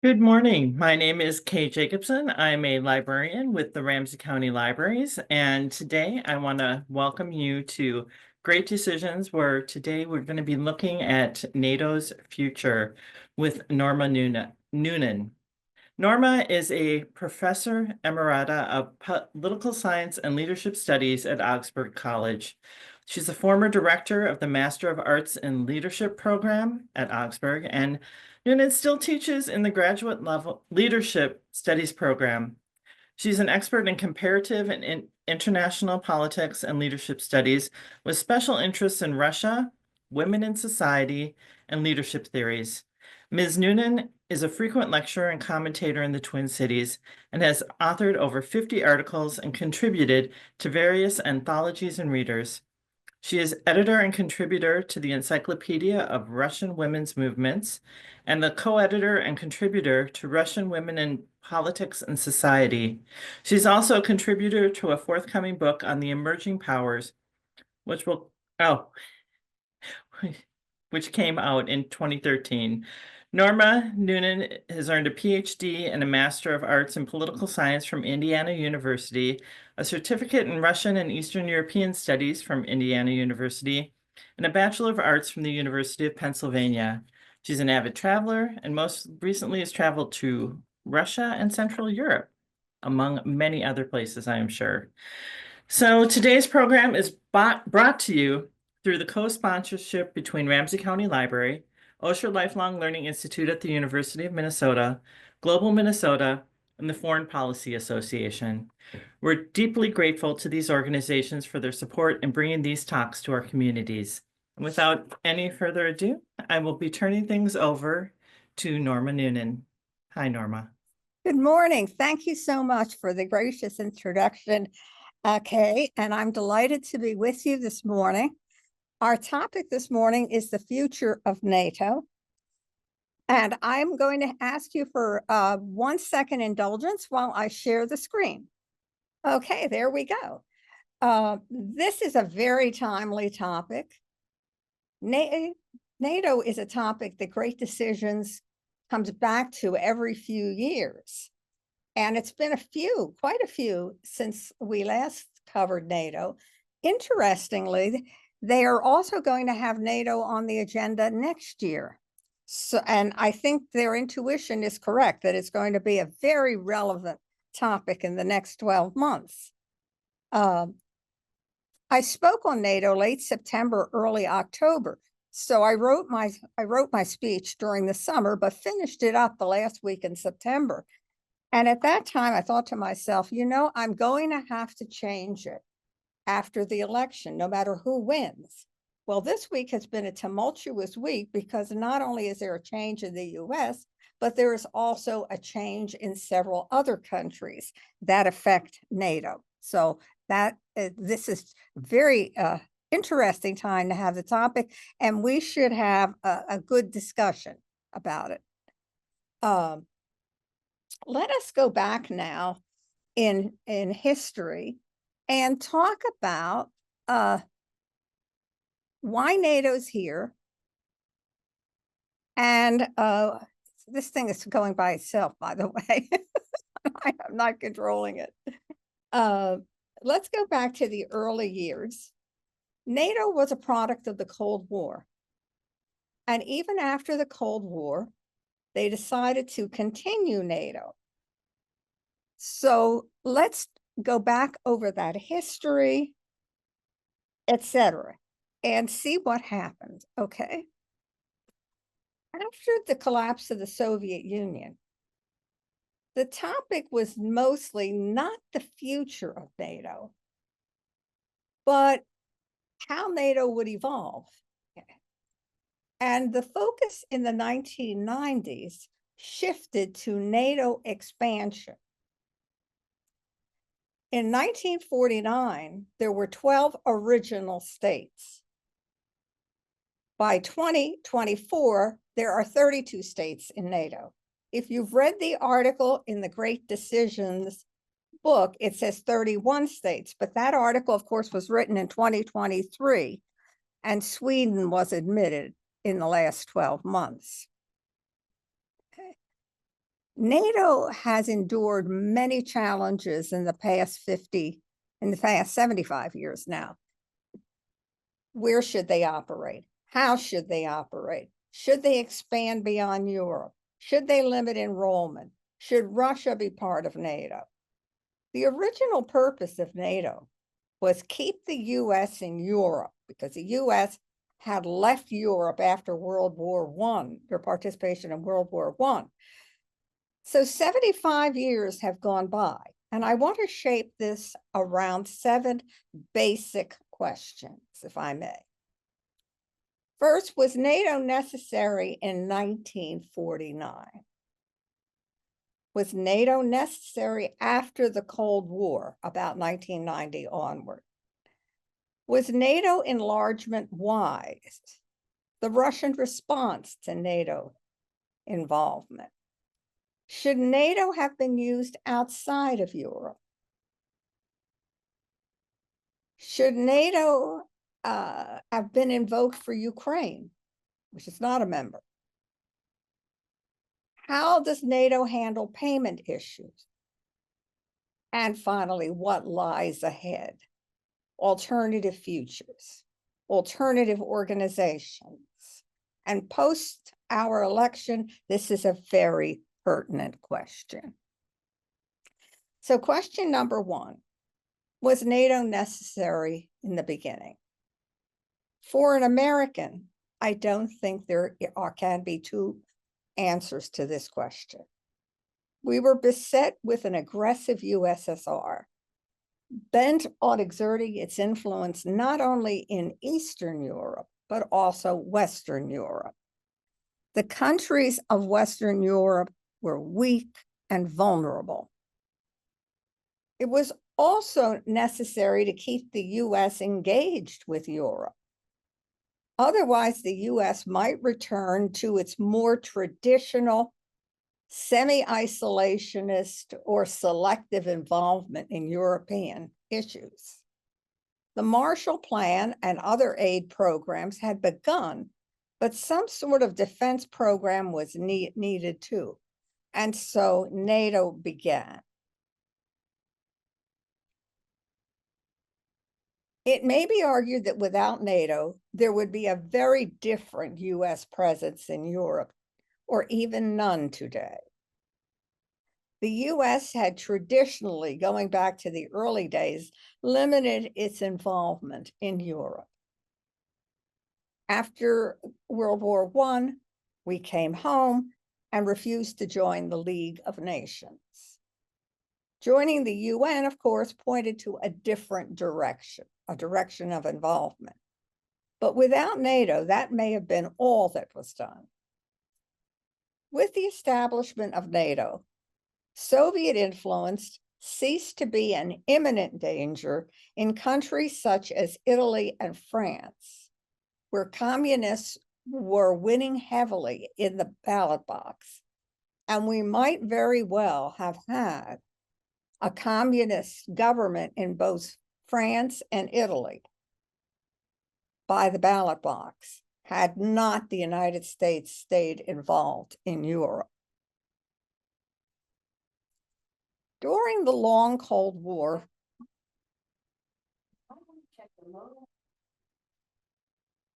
Good morning. My name is Kay Jacobson. I'm a librarian with the Ramsey County Libraries, and today I want to welcome you to Great Decisions, where today we're going to be looking at NATO's future with Norma Noonan. Norma is a professor emerita of political science and leadership studies at Augsburg College. She's a former director of the Master of Arts in Leadership program at Augsburg, and Noonan still teaches in the graduate level leadership studies program. She's an expert in comparative and international politics and leadership studies with special interests in Russia, women in society, and leadership theories. Ms. Noonan is a frequent lecturer and commentator in the Twin Cities and has authored over 50 articles and contributed to various anthologies and readers. She is editor and contributor to the Encyclopedia of Russian Women's Movements and the co-editor and contributor to Russian Women in Politics and Society. She's also a contributor to a forthcoming book on the emerging powers, which will, oh, which came out in 2013. Norma Noonan has earned a PhD and a Master of Arts in Political Science from Indiana University, a certificate in Russian and Eastern European Studies from Indiana University, and a Bachelor of Arts from the University of Pennsylvania. She's an avid traveler and most recently has traveled to Russia and Central Europe, among many other places, I am sure. So today's program is brought to you through the co-sponsorship between Ramsey County Library, Osher Lifelong Learning Institute at the University of Minnesota, Global Minnesota, and the Foreign Policy Association. We're deeply grateful to these organizations for their support in bringing these talks to our communities. And without any further ado, I will be turning things over to Norma Noonan. Hi, Norma. Good morning. Thank you so much for the gracious introduction, Kay, and I'm delighted to be with you this morning. Our topic this morning is the future of NATO. And I'm going to ask you for 1 second indulgence while I share the screen. Okay, there we go. This is a very timely topic. NATO is a topic that Great Decisions comes back to every few years. And it's been quite a few since we last covered NATO. Interestingly, they are also going to have NATO on the agenda next year. So, and I think their intuition is correct that it's going to be a very relevant topic in the next 12 months. I spoke on NATO late September, early October. So I wrote my speech during the summer, but finished it up the last week in September. And at that time, I thought to myself, I'm going to have to change it after the election, no matter who wins. Well, this week has been a tumultuous week because not only is there a change in the US, but there is also a change in several other countries that affect NATO. So this is very interesting time to have the topic, and we should have a good discussion about it. Let us go back now in history and talk about why NATO's here. And this thing is going by itself, by the way. I'm not controlling it. Let's go back to the early years. NATO was a product of the Cold War. And even after the Cold War, they decided to continue NATO. So let's go back over that history, etc., and see what happened, okay? After the collapse of the Soviet Union, the topic was mostly not the future of NATO, but how NATO would evolve. And the focus in the 1990s shifted to NATO expansion. In 1949, there were 12 original states. By 2024, there are 32 states in NATO. If you've read the article in the Great Decisions book, it says 31 states, but that article, of course, was written in 2023, and Sweden was admitted in the last 12 months. Okay. NATO has endured many challenges in the past 75 years now. Where should they operate? How should they operate? Should they expand beyond Europe? Should they limit enrollment? Should Russia be part of NATO? The original purpose of NATO was keep the US in Europe, because the US had left Europe after World War I, their participation in World War I. So 75 years have gone by, and I want to shape this around 7 basic questions, if I may. First, was NATO necessary in 1949? Was NATO necessary after the Cold War, about 1990 onward? Was NATO enlargement wise? The Russian response to NATO involvement? Should NATO have been used outside of Europe? Should NATO have been invoked for Ukraine, which is not a member? How does NATO handle payment issues? And finally, what lies ahead? Alternative futures, alternative organizations. And post our election, this is a very pertinent question. So question number 1, was NATO necessary in the beginning? For an American, I don't think there can be 2 answers to this question. We were beset with an aggressive USSR, bent on exerting its influence not only in Eastern Europe, but also Western Europe. The countries of Western Europe were weak and vulnerable. It was also necessary to keep the US engaged with Europe. Otherwise, the US might return to its more traditional semi-isolationist or selective involvement in European issues. The Marshall Plan and other aid programs had begun, but some sort of defense program was needed too. And so NATO began. It may be argued that without NATO, there would be a very different US presence in Europe, or even none today. The US had traditionally, going back to the early days, limited its involvement in Europe. After World War I, we came home and refused to join the League of Nations. Joining the UN, of course, pointed to a different direction, a direction of involvement. But without NATO, that may have been all that was done. With the establishment of NATO, Soviet influence ceased to be an imminent danger in countries such as Italy and France, where communists were winning heavily in the ballot box. And we might very well have had a communist government in both France and Italy by the ballot box, had not the United States stayed involved in Europe. During the long Cold War,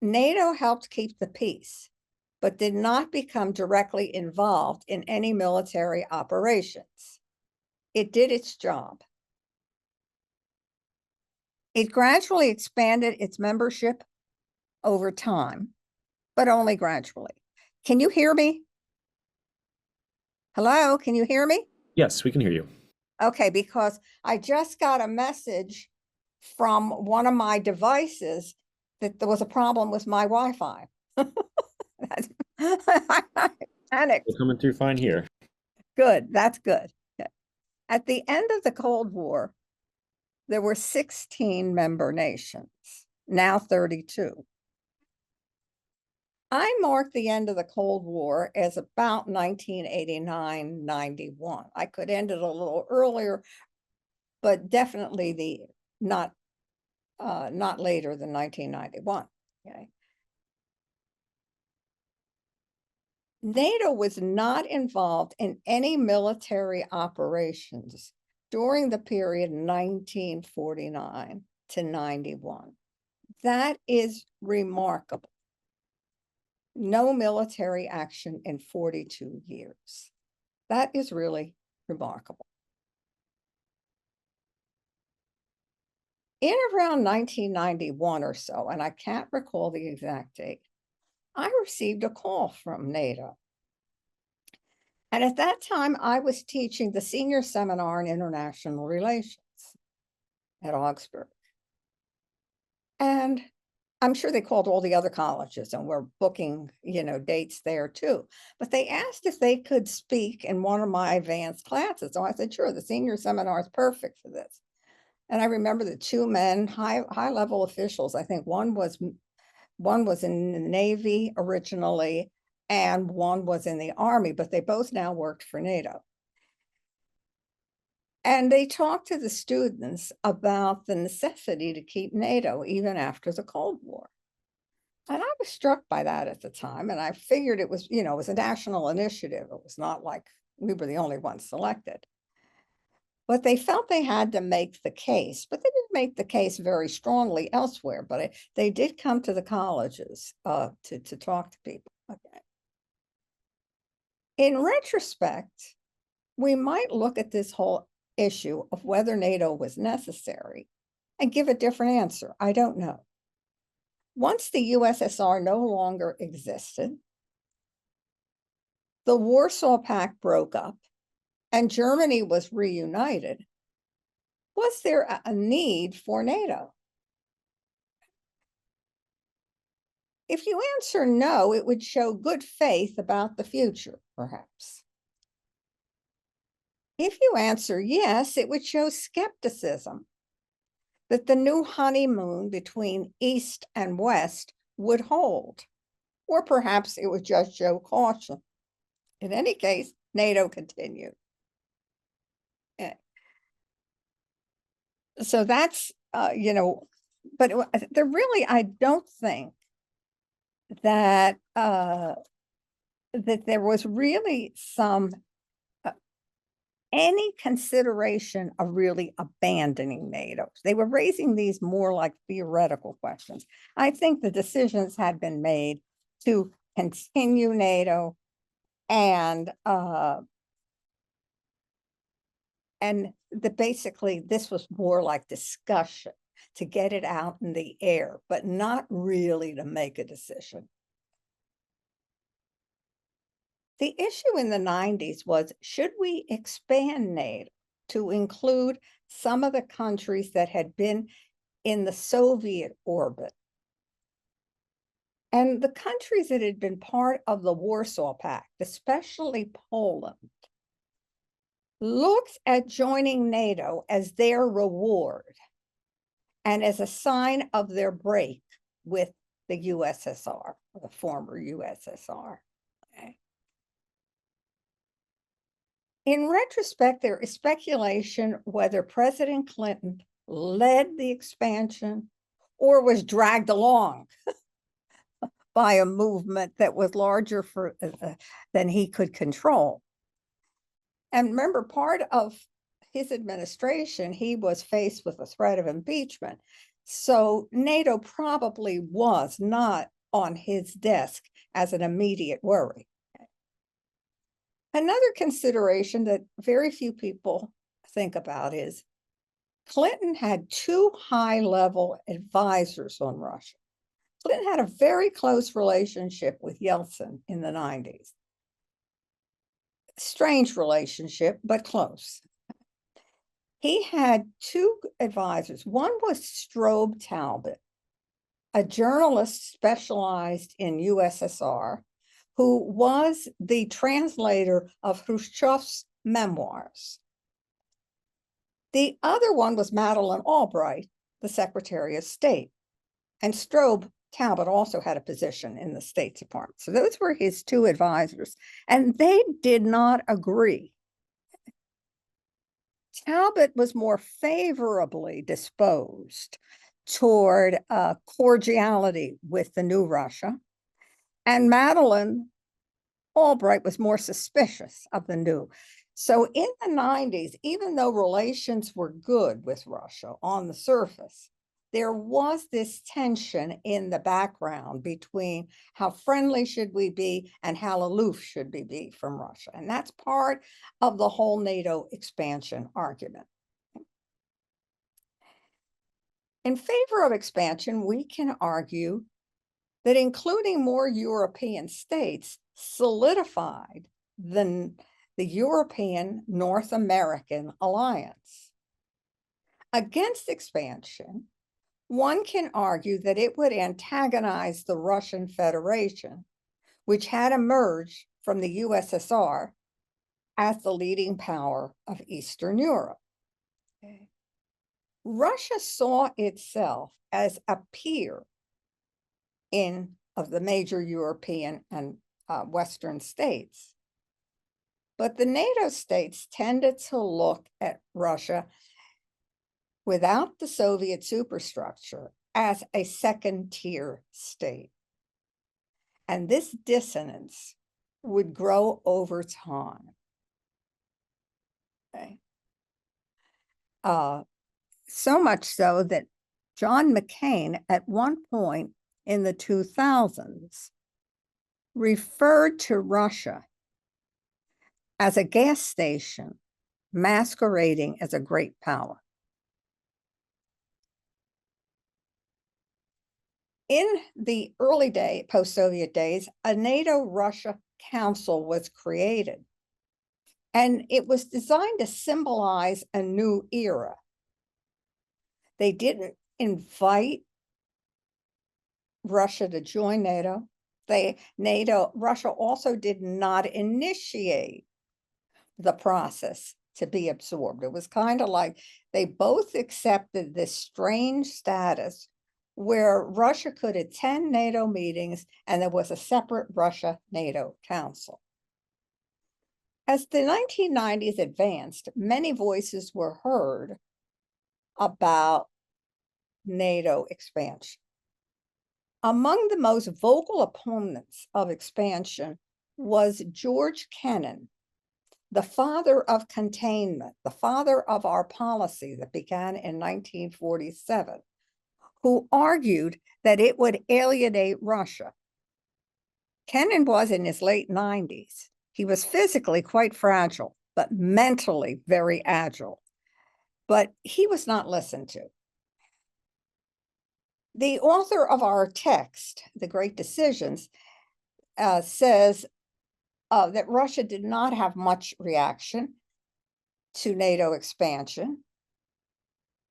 NATO helped keep the peace, but did not become directly involved in any military operations. It did its job. It gradually expanded its membership over time, but only gradually. Can you hear me? Hello, can you hear me? Yes, we can hear you. Okay, because I just got a message from one of my devices that there was a problem with my Wi-Fi. I panicked. We're coming through fine here. Good, that's good. At the end of the Cold War, there were 16 member nations, now 32. I marked the end of the Cold War as about 1989-91. I could end it a little earlier, but definitely not later than 1991. Okay. NATO was not involved in any military operations during the period 1949 to 91. That is remarkable. No military action in 42 years. That is really remarkable. In around 1991 or so, and I can't recall the exact date, I received a call from NATO. And at that time, I was teaching the senior seminar in international relations at Augsburg. And I'm sure they called all the other colleges and were booking, dates there too. But they asked if they could speak in one of my advanced classes. So I said, sure, the senior seminar is perfect for this. And I remember the two men, high level officials. I think one was in the Navy originally, and one was in the Army, but they both now worked for NATO. And they talked to the students about the necessity to keep NATO even after the Cold War. And I was struck by that at the time. And I figured it was, it was a national initiative. It was not like we were the only ones selected. But they felt they had to make the case, but they didn't make the case very strongly elsewhere. But they did come to the colleges to talk to people. Okay. In retrospect, we might look at this whole issue of whether NATO was necessary and give a different answer. I don't know. Once the USSR no longer existed, the Warsaw Pact broke up and Germany was reunited. Was there a need for NATO? If you answer no, it would show good faith about the future, perhaps. If you answer yes, it would show skepticism that the new honeymoon between East and West would hold, or perhaps it would just show caution. In any case, NATO continued. So that's, but there really, I don't think that that there was really any consideration of really abandoning NATO. They were raising these more like theoretical questions. I think the decisions had been made to continue NATO and basically this was more like discussion to get it out in the air, but not really to make a decision. The issue in the 90s was, should we expand NATO to include some of the countries that had been in the Soviet orbit? And the countries that had been part of the Warsaw Pact, especially Poland, looked at joining NATO as their reward and as a sign of their break with the USSR, the former USSR. Okay. In retrospect, there is speculation whether President Clinton led the expansion or was dragged along by a movement that was larger than he could control. And remember, part of his administration, he was faced with the threat of impeachment. So NATO probably was not on his desk as an immediate worry. Another consideration that very few people think about is Clinton had two high-level advisors on Russia. Clinton had a very close relationship with Yeltsin in the 90s. Strange relationship, but close. He had two advisors. One was Strobe Talbot, a journalist specialized in USSR, who was the translator of Khrushchev's memoirs. The other one was Madeleine Albright, the Secretary of State. And Strobe Talbot also had a position in the State Department. So those were his two advisors, and they did not agree. Talbot was more favorably disposed toward cordiality with the new Russia, and Madeleine Albright was more suspicious of the new. So in the 90s, even though relations were good with Russia on the surface, there was this tension in the background between how friendly should we be and how aloof should we be from Russia. And that's part of the whole NATO expansion argument. In favor of expansion, we can argue that including more European states solidified the European North American alliance. Against expansion, one can argue that it would antagonize the Russian Federation, which had emerged from the USSR as the leading power of Eastern Europe. Okay. Russia saw itself as a peer of the major European and Western states. But the NATO states tended to look at Russia without the Soviet superstructure as a second-tier state. And this dissonance would grow over time. Okay. So much so that John McCain, at one point in the 2000s, referred to Russia as a gas station masquerading as a great power. In the early post-Soviet days, a NATO-Russia Council was created, and it was designed to symbolize a new era. They didn't invite Russia to join NATO. Russia also did not initiate the process to be absorbed. It was kind of like they both accepted this strange status where Russia could attend NATO meetings and there was a separate Russia-NATO Council. As the 1990s advanced, many voices were heard about NATO expansion. Among the most vocal opponents of expansion was George Kennan, the father of containment, the father of our policy that began in 1947, who argued that it would alienate Russia. Kennan was in his late 90s. He was physically quite fragile, but mentally very agile. But he was not listened to. The author of our text, The Great Decisions, says that Russia did not have much reaction to NATO expansion.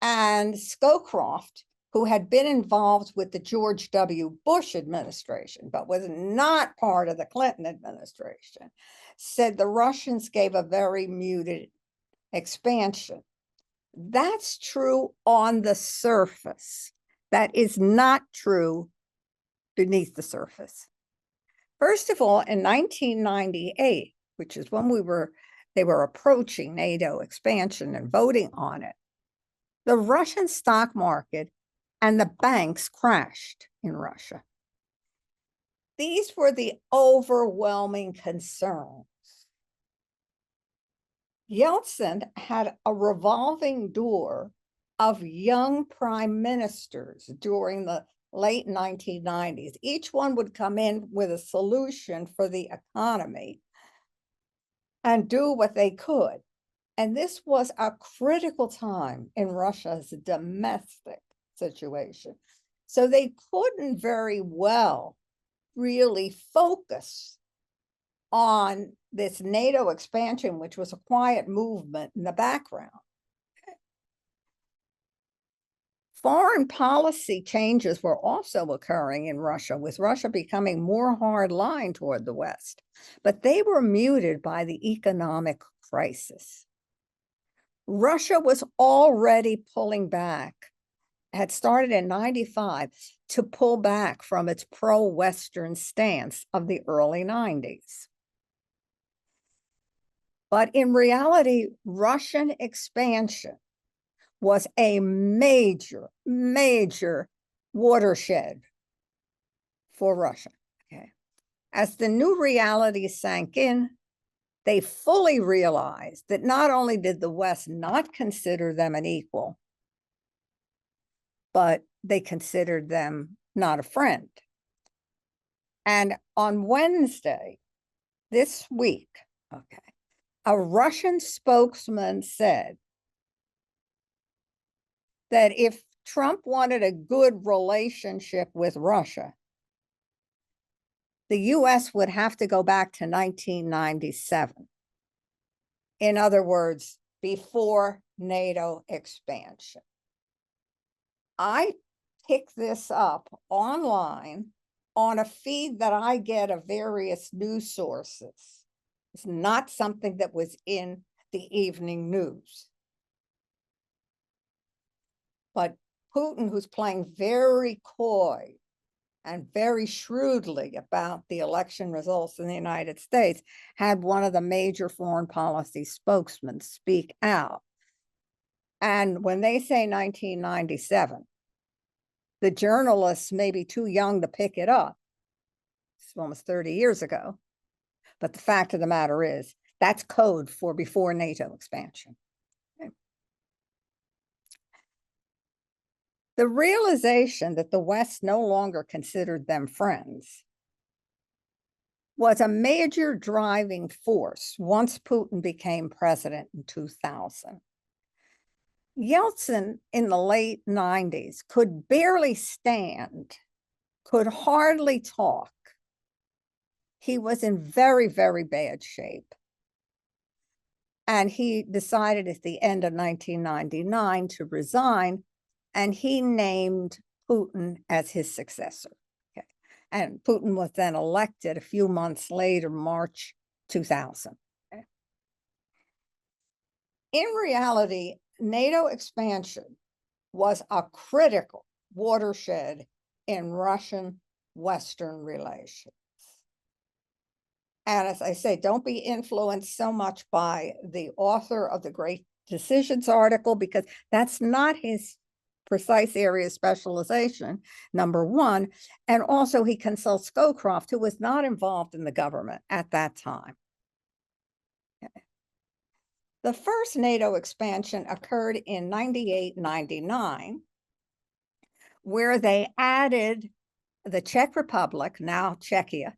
And Scowcroft, who had been involved with the George W. Bush administration, but was not part of the Clinton administration, said the Russians gave a very muted expansion. That's true on the surface. That is not true beneath the surface. First of all, in 1998, which is when they were approaching NATO expansion and voting on it, the Russian stock market and the banks crashed in Russia. These were the overwhelming concerns. Yeltsin had a revolving door of young prime ministers during the late 1990s. Each one would come in with a solution for the economy and do what they could. And this was a critical time in Russia's domestic situation. So they couldn't very well really focus on this NATO expansion, which was a quiet movement in the background. Foreign policy changes were also occurring in Russia, with Russia becoming more hardline toward the West, but they were muted by the economic crisis. Russia was already pulling back, had started in 95 to pull back from its pro-Western stance of the early 90s. But in reality, Russian expansion was a major, major watershed for Russia. Okay. As the new reality sank in, they fully realized that not only did the West not consider them an equal, but they considered them not a friend. And on Wednesday, this week, a Russian spokesman said that if Trump wanted a good relationship with Russia, the US would have to go back to 1997. In other words, before NATO expansion. I picked this up online on a feed that I get of various news sources. It's not something that was in the evening news. But Putin, who's playing very coy and very shrewdly about the election results in the United States, had one of the major foreign policy spokesmen speak out. And when they say 1997, the journalists may be too young to pick it up. It's almost 30 years ago. But the fact of the matter is, that's code for before NATO expansion. Okay. The realization that the West no longer considered them friends was a major driving force once Putin became president in 2000. Yeltsin in the late 90s could barely stand, could hardly talk. He was in very, very bad shape. And he decided at the end of 1999 to resign, and he named Putin as his successor. Okay. And Putin was then elected a few months later, March 2000. Okay. In reality, NATO expansion was a critical watershed in Russian-Western relations. And as I say, don't be influenced so much by the author of the Great Decisions article, because that's not his precise area of specialization, number one. And also he consults Scowcroft, who was not involved in the government at that time. Okay. The first NATO expansion occurred in 98-99, where they added the Czech Republic, now Czechia,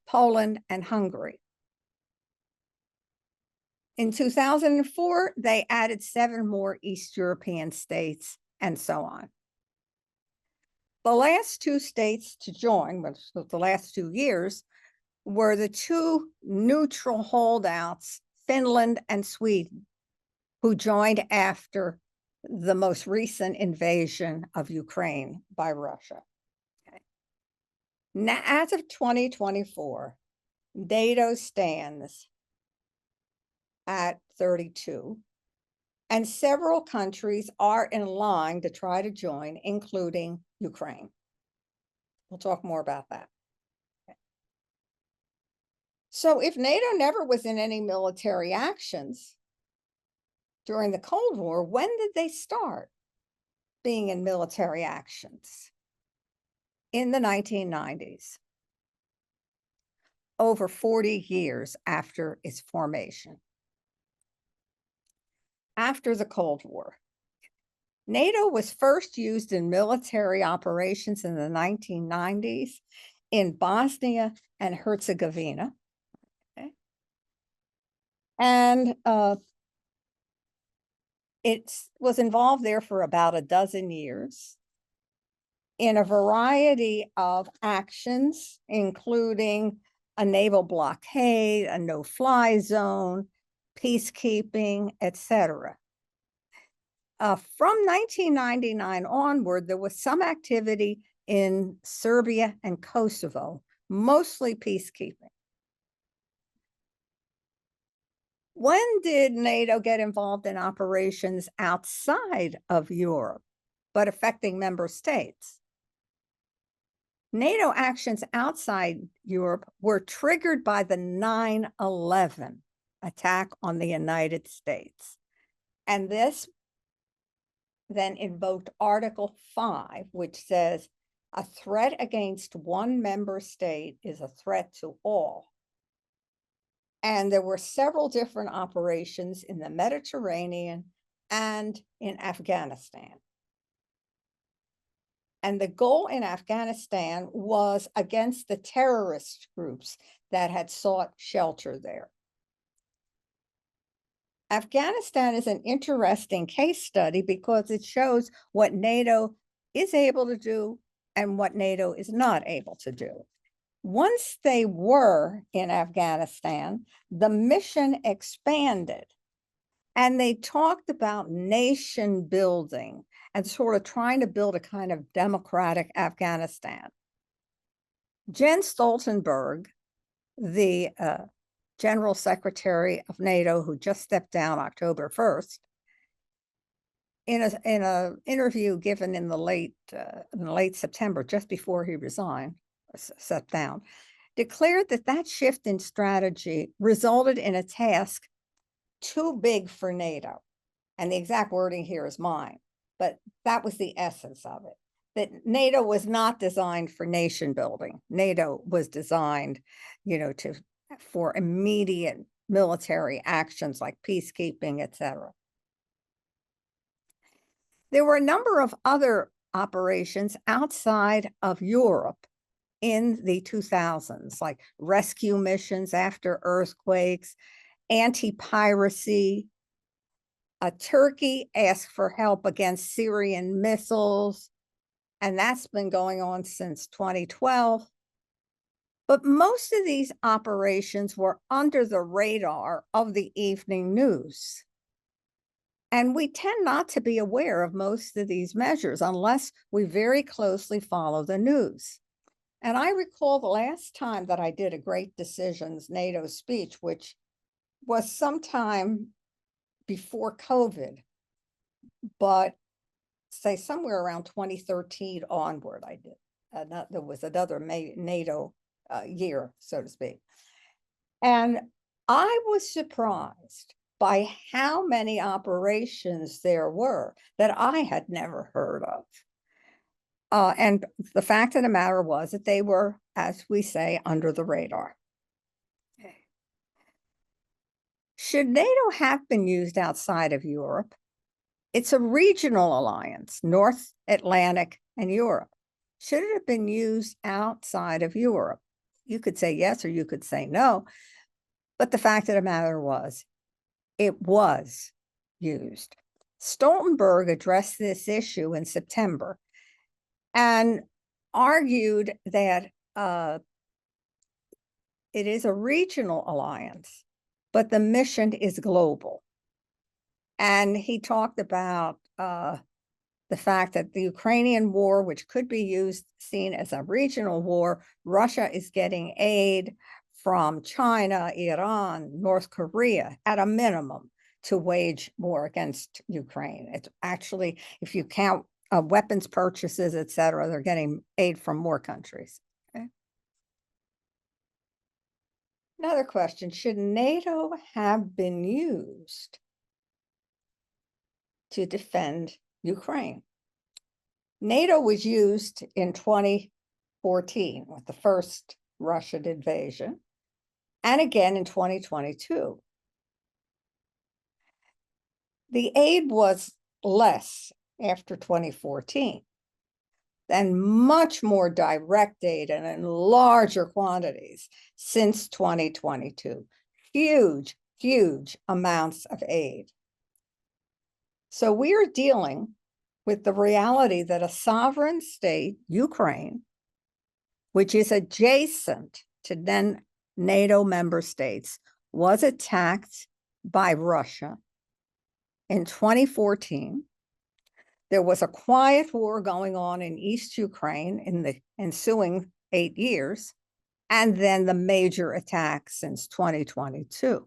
Poland, and Hungary. In 2004, they added 7 more East European states, and so on. The last 2 states to join, which was the last 2 years, were the 2 neutral holdouts, Finland and Sweden, who joined after the most recent invasion of Ukraine by Russia. Okay. Now, as of 2024, NATO stands at 32, and several countries are in line to try to join, including Ukraine. We'll talk more about that. Okay. So if NATO never was in any military actions during the Cold War, when did they start being in military actions? In the 1990s, over 40 years after its formation. After the Cold War, NATO was first used in military operations in the 1990s in Bosnia and Herzegovina. Okay. And it was involved there for about a dozen years in a variety of actions, including a naval blockade, a no-fly zone, peacekeeping, etc. From 1999 onward, there was some activity in Serbia and Kosovo, mostly peacekeeping. When did NATO get involved in operations outside of Europe, but affecting member states? NATO actions outside Europe were triggered by the 9/11 attack on the United States. And this then invoked Article 5, which says A threat against one member state is a threat to all. And there were several different operations in the Mediterranean and in Afghanistan. And the goal in Afghanistan was against the terrorist groups that had sought shelter there. Afghanistan is an interesting case study because it shows what NATO is able to do and what NATO is not able to do. Once they were in Afghanistan, the mission expanded and they talked about nation building and sort of trying to build a kind of democratic Afghanistan. Jens Stoltenberg, the General Secretary of NATO, who just stepped down October 1st, in an interview given in the late September, just before he resigned, stepped down, declared that that shift in strategy resulted in a task too big for NATO. And the exact wording here is mine, but that was the essence of it. That NATO was not designed for nation building. NATO was designed, for immediate military actions like peacekeeping, etc. There were a number of other operations outside of Europe in the 2000s, like rescue missions after earthquakes, anti-piracy. Turkey asked for help against Syrian missiles, and that's been going on since 2012. But most of these operations were under the radar of the evening news. And we tend not to be aware of most of these measures unless we very closely follow the news. And I recall the last time that I did a Great Decisions NATO speech, which was sometime before COVID, but say somewhere around 2013 onward, I did. There was another NATO year, so to speak. And I was surprised by how many operations there were that I had never heard of. And the fact of the matter was that they were, as we say, under the radar. Should NATO have been used outside of Europe? It's a regional alliance, North Atlantic and Europe. Should it have been used outside of Europe? You could say yes, or you could say no. But the fact of the matter was, it was used. Stoltenberg addressed this issue in September and argued that it is a regional alliance, but the mission is global. And he talked about the fact that the Ukrainian war, which could be seen as a regional war, Russia is getting aid from China, Iran, North Korea at a minimum to wage war against Ukraine. It's actually, if you count weapons purchases, et cetera, they're getting aid from more countries. Okay. Another question, should NATO have been used to defend Ukraine? NATO was used in 2014 with the first Russian invasion, and again in 2022. The aid was less after 2014, and much more direct aid and in larger quantities since 2022. Huge, huge amounts of aid. So we are dealing with the reality that a sovereign state, Ukraine, which is adjacent to then NATO member states, was attacked by Russia in 2014. There was a quiet war going on in East Ukraine in the ensuing 8 years, and then the major attack since 2022.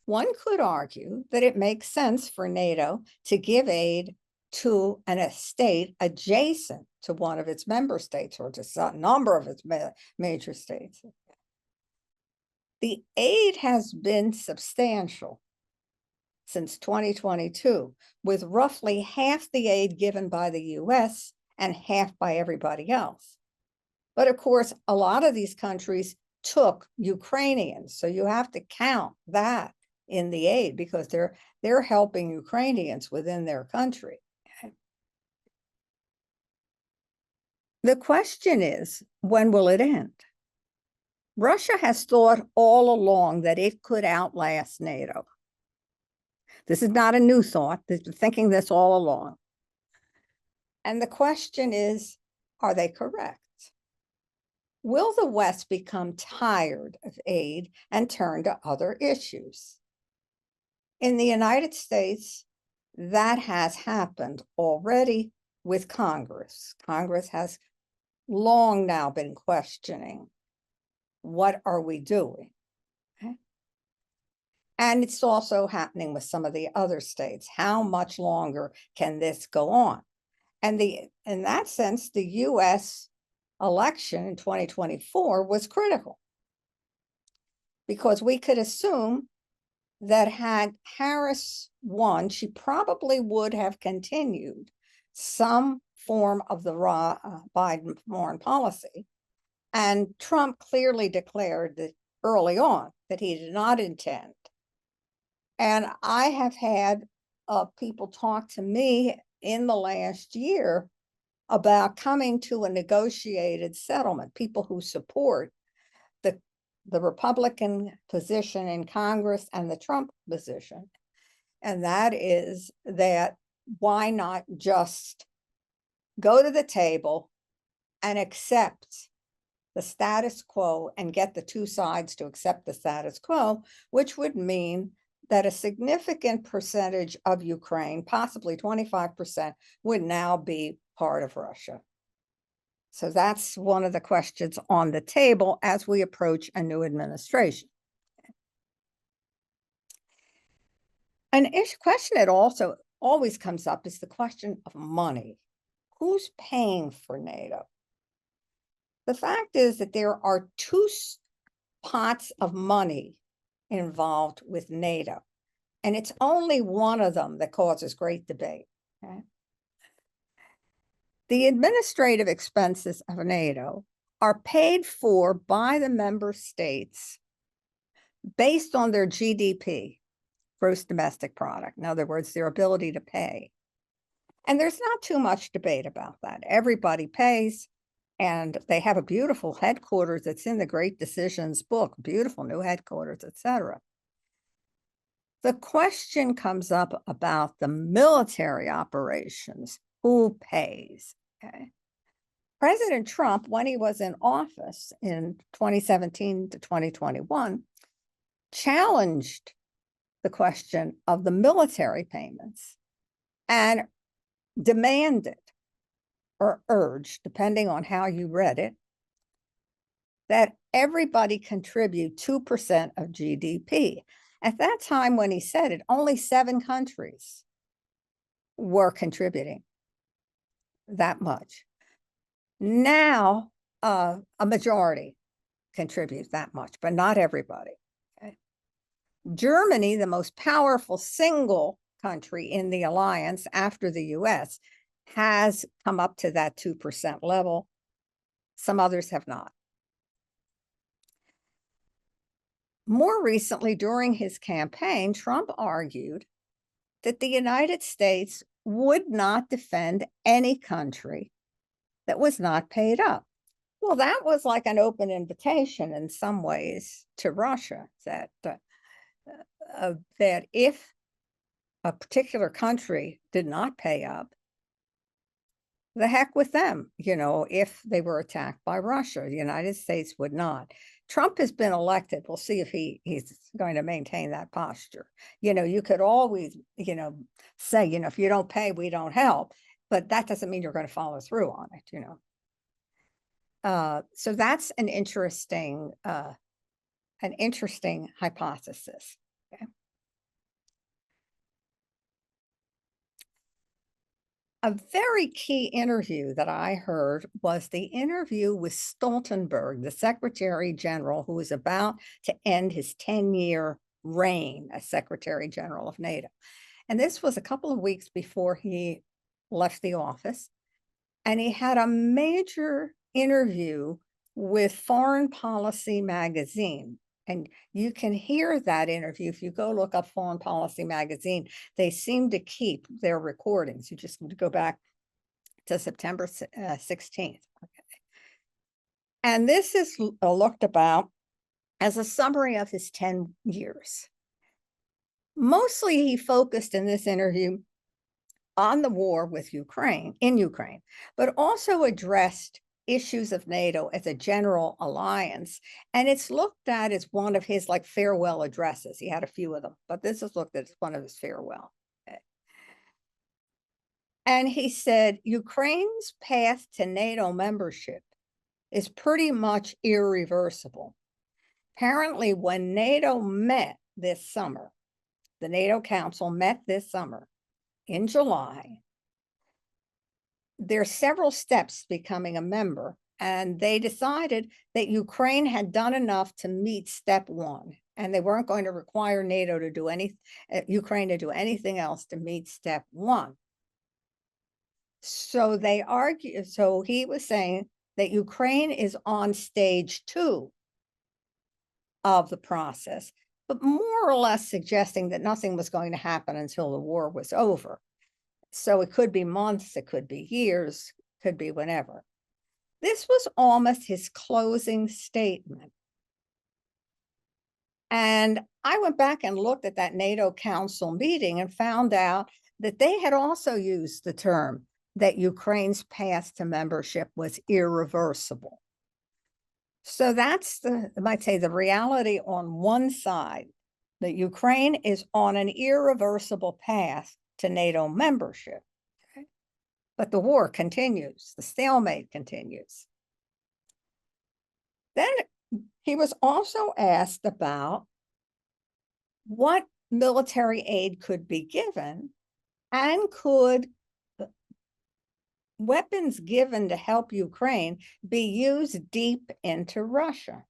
One could argue that it makes sense for NATO to give aid to a state adjacent to one of its member states or to a number of its major states. The aid has been substantial since 2022, with roughly half the aid given by the US and half by everybody else. But of course, a lot of these countries took Ukrainians. So you have to count that in the aid because they're helping Ukrainians within their country. The question is, when will it end? Russia has thought all along that it could outlast NATO. This is not a new thought. They've been thinking this all along. And the question is, are they correct? Will the West become tired of aid and turn to other issues? In the United States, that has happened already with Congress. Congress has long now been questioning, what are we doing? Okay. And it's also happening with some of the other states. How much longer can this go on? And in that sense, the US election in 2024 was critical because we could assume that had Harris won, she probably would have continued some form of the Biden foreign policy. And Trump clearly declared that early on that he did not intend. And I have had people talk to me in the last year about coming to a negotiated settlement, people who support the Republican position in Congress and the Trump position. And that is that why not just go to the table and accept the status quo and get the two sides to accept the status quo, which would mean that a significant percentage of Ukraine, possibly 25%, would now be part of Russia. So that's one of the questions on the table as we approach a new administration. An question that also always comes up is the question of money. Who's paying for NATO? The fact is that there are two pots of money involved with NATO, and it's only one of them that causes great debate. Okay? The administrative expenses of NATO are paid for by the member states based on their GDP, gross domestic product. In other words, their ability to pay. And there's not too much debate about that. Everybody pays, and they have a beautiful headquarters that's in the Great Decisions book, beautiful new headquarters, etc. The question comes up about the military operations. Who pays? Okay. President Trump, when he was in office in 2017 to 2021, challenged the question of the military payments and demanded or urged, depending on how you read it, that everybody contribute 2% of GDP. At that time, when he said it, only 7 countries were contributing that much. Now, a majority contribute that much, but not everybody. Okay? Germany, the most powerful single country in the alliance after the US, has come up to that 2% level. Some others have not. More recently, during his campaign, Trump argued that the United States would not defend any country that was not paid up. Well, that was like an open invitation in some ways to Russia, that if a particular country did not pay up, the heck with them, if they were attacked by Russia. The United States would not. Trump has been elected. We'll see if he's going to maintain that posture. You could always, say, if you don't pay, we don't help. But that doesn't mean you're going to follow through on it, So that's an interesting hypothesis. Okay. A very key interview that I heard was the interview with Stoltenberg, the Secretary General, who was about to end his 10-year reign as Secretary General of NATO. And this was a couple of weeks before he left the office. And he had a major interview with Foreign Policy magazine. And you can hear that interview if you go look up Foreign Policy magazine. They seem to keep their recordings. You just need to go back to September 16th. Okay. And this is looked about as a summary of his 10 years. Mostly he focused in this interview on the war with in Ukraine, but also addressed issues of NATO as a general alliance. And it's looked at as one of his like farewell addresses. He had a few of them, but this is looked at as one of his farewell. And he said, Ukraine's path to NATO membership is pretty much irreversible. Apparently, when NATO met this summer, the NATO Council met this summer in July, there are several steps to becoming a member, and they decided that Ukraine had done enough to meet step one, and they weren't going to require NATO to do Ukraine to do anything else to meet step one. So they argue. So he was saying that Ukraine is on stage 2 of the process, but more or less suggesting that nothing was going to happen until the war was over. So it could be months, it could be years, could be whenever. This was almost his closing statement. And I went back and looked at that NATO Council meeting and found out that they had also used the term that Ukraine's path to membership was irreversible. So that's I might say, the reality on one side, that Ukraine is on an irreversible path to NATO membership. Okay? But the war continues, the stalemate continues. Then he was also asked about what military aid could be given, and could weapons given to help Ukraine be used deep into Russia?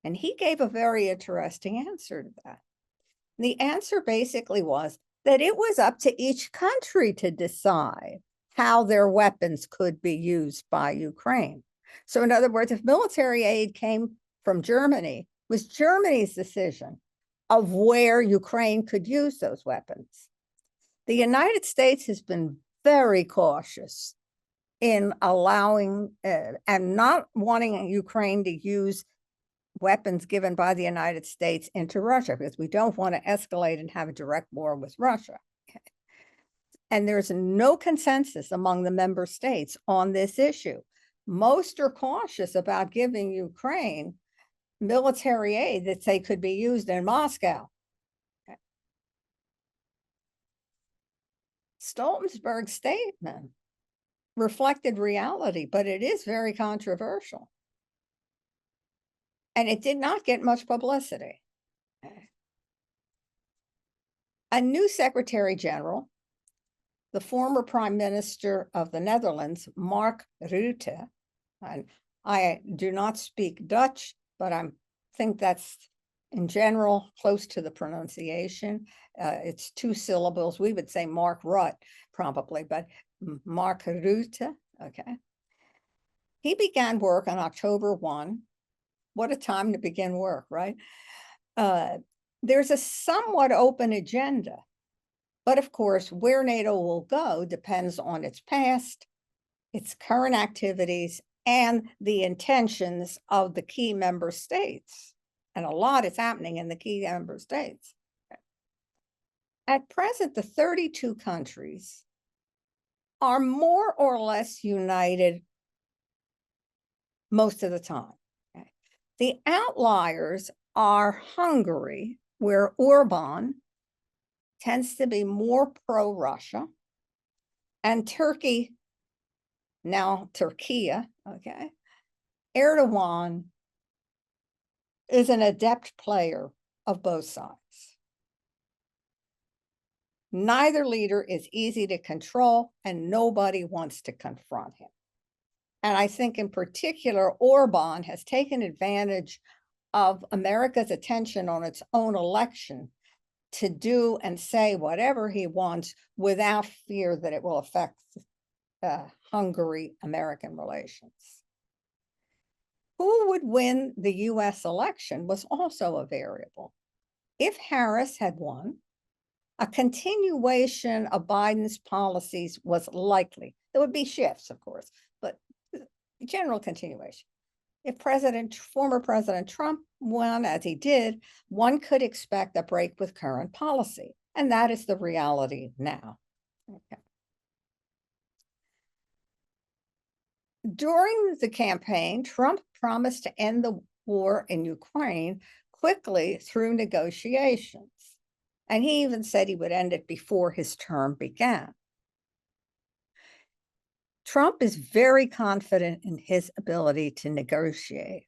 And he gave a very interesting answer to that. The answer basically was that it was up to each country to decide how their weapons could be used by Ukraine. So in other words, if military aid came from Germany, it was Germany's decision of where Ukraine could use those weapons. The United States has been very cautious in allowing and not wanting Ukraine to use weapons given by the United States into Russia, because we don't want to escalate and have a direct war with Russia. Okay. And there's no consensus among the member states on this issue. Most are cautious about giving Ukraine military aid that they could be used in Moscow. Okay. Stoltenberg's statement reflected reality, but it is very controversial. And it did not get much publicity. A new Secretary General, the former Prime Minister of the Netherlands, Mark Rutte, and I do not speak Dutch, but I think that's in general close to the pronunciation. It's 2 syllables. We would say Mark Rutte probably, but Mark Rutte, okay. He began work on October 1. What a time to begin work, right? There's a somewhat open agenda, but of course, where NATO will go depends on its past, its current activities, and the intentions of the key member states. And a lot is happening in the key member states. At present, the 32 countries are more or less united most of the time. Okay. The outliers are Hungary, where Orban tends to be more pro-Russia, and Turkey, now Turkey, okay. Erdogan is an adept player of both sides. Neither leader is easy to control, and nobody wants to confront him. And I think in particular, Orban has taken advantage of America's attention on its own election to do and say whatever he wants without fear that it will affect Hungary-American relations. Who would win the US election was also a variable. If Harris had won, a continuation of Biden's policies was likely. There would be shifts, of course, but general continuation. If former President Trump won, as he did, one could expect a break with current policy, and that is the reality now. Okay. During the campaign, Trump promised to end the war in Ukraine quickly through negotiations. And he even said he would end it before his term began. Trump is very confident in his ability to negotiate.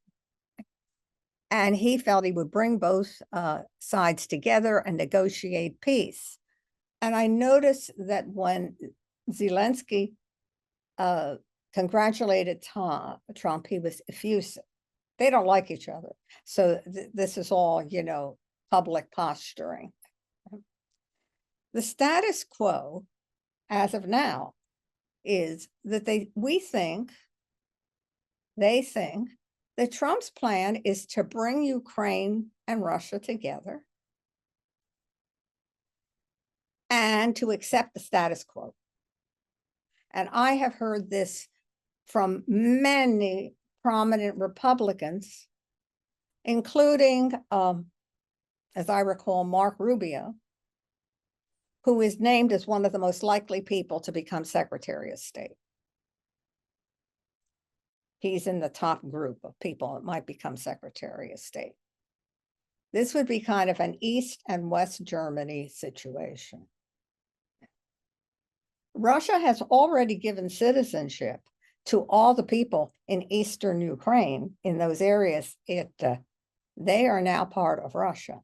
And he felt he would bring both sides together and negotiate peace. And I noticed that when Zelensky congratulated Trump, he was effusive. They don't like each other. So this is all, public posturing. The status quo, as of now, is that they think that Trump's plan is to bring Ukraine and Russia together and to accept the status quo. And I have heard this from many prominent Republicans, including, as I recall, Mark Rubio, who is named as one of the most likely people to become Secretary of State. He's in the top group of people that might become Secretary of State. This would be kind of an East and West Germany situation. Russia has already given citizenship to all the people in Eastern Ukraine in those areas. They are now part of Russia.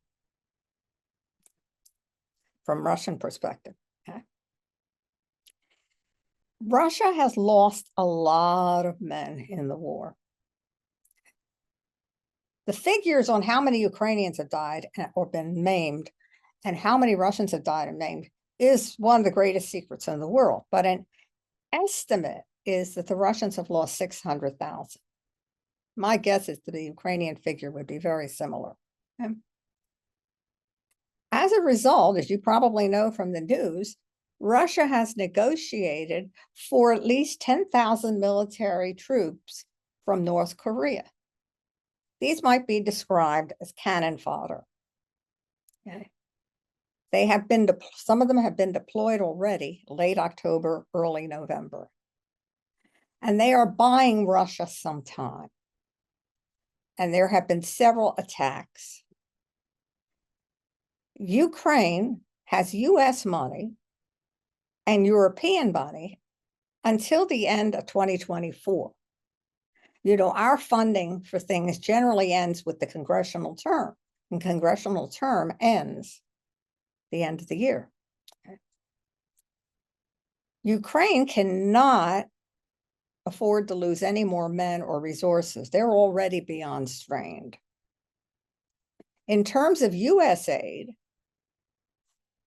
From Russian perspective. Okay. Russia has lost a lot of men in the war. The figures on how many Ukrainians have died or been maimed and how many Russians have died and maimed is one of the greatest secrets in the world. But an estimate is that the Russians have lost 600,000. My guess is that the Ukrainian figure would be very similar. Okay. As a result, as you probably know from the news, Russia has negotiated for at least 10,000 military troops from North Korea. These might be described as cannon fodder. Okay. Some of them have been deployed already, late October, early November. And they are buying Russia some time. And there have been several attacks. Ukraine has US money and European money until the end of 2024. Our funding for things generally ends with the congressional term, and congressional term ends the end of the year. Okay. Ukraine cannot afford to lose any more men or resources. They're already beyond strained. In terms of US aid,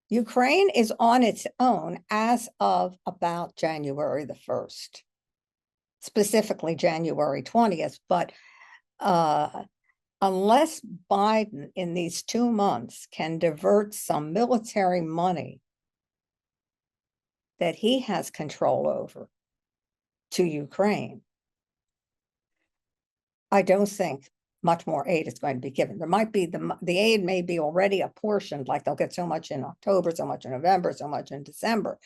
Ukraine is on its own as of about January the 1st, specifically January 20th. But unless Biden in these 2 months can divert some military money that he has control over to Ukraine, I don't think much more aid is going to be given. There might be the aid may be already apportioned, like they'll get so much in October, so much in November, so much in December.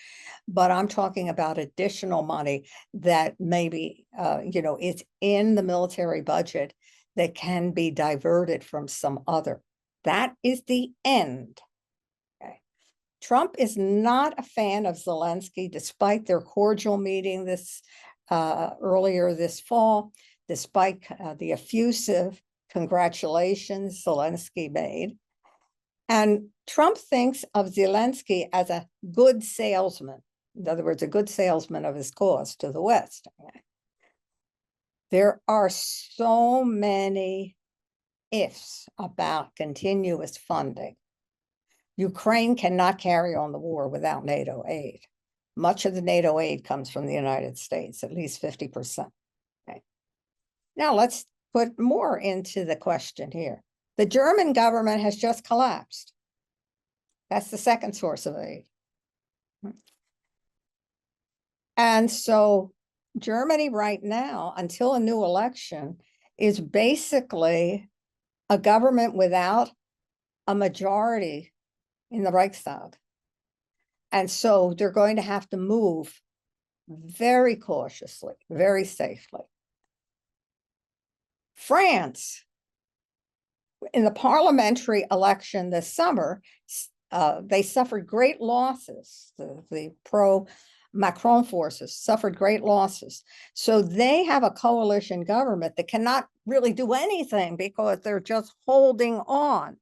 But I'm talking about additional money that maybe, it's in the military budget that can be diverted from some other. That is the end. Okay. Trump is not a fan of Zelensky, despite their cordial meeting earlier this fall. Despite the effusive congratulations Zelensky made. And Trump thinks of Zelensky as a good salesman. In other words, a good salesman of his cause to the West. There are so many ifs about continuous funding. Ukraine cannot carry on the war without NATO aid. Much of the NATO aid comes from the United States, at least 50%. Okay. Now let's put more into the question here. The German government has just collapsed. That's the second source of aid. And so Germany right now, until a new election, is basically a government without a majority in the Reichstag. And so they're going to have to move very cautiously, very safely. France, in the parliamentary election this summer, they suffered great losses. The pro-Macron forces suffered great losses. So they have a coalition government that cannot really do anything because they're just holding on.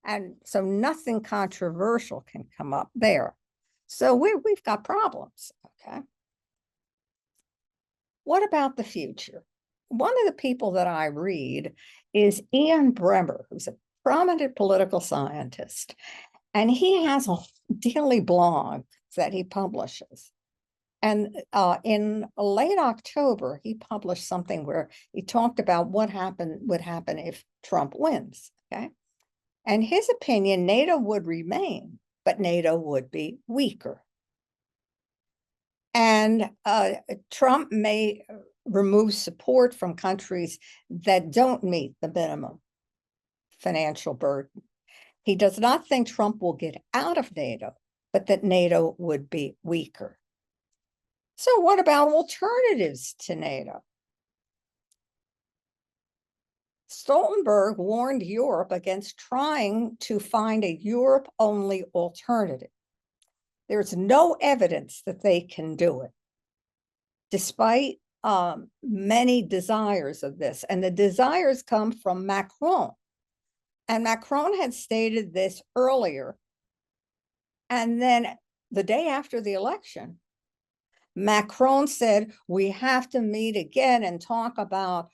And so nothing controversial can come up there. So we've got problems, okay? What about the future? One of the people that I read is Ian Bremmer, who's a prominent political scientist, and he has a daily blog that he publishes. And in late October, he published something where he talked about what would happen if Trump wins, okay? And his opinion, NATO would remain, but NATO would be weaker. And Trump may remove support from countries that don't meet the minimum financial burden. He does not think Trump will get out of NATO, but that NATO would be weaker. So what about alternatives to NATO? Stoltenberg warned Europe against trying to find a Europe-only alternative. There's no evidence that they can do it, despite many desires of this. And the desires come from Macron. And Macron had stated this earlier. And then the day after the election, Macron said, we have to meet again and talk about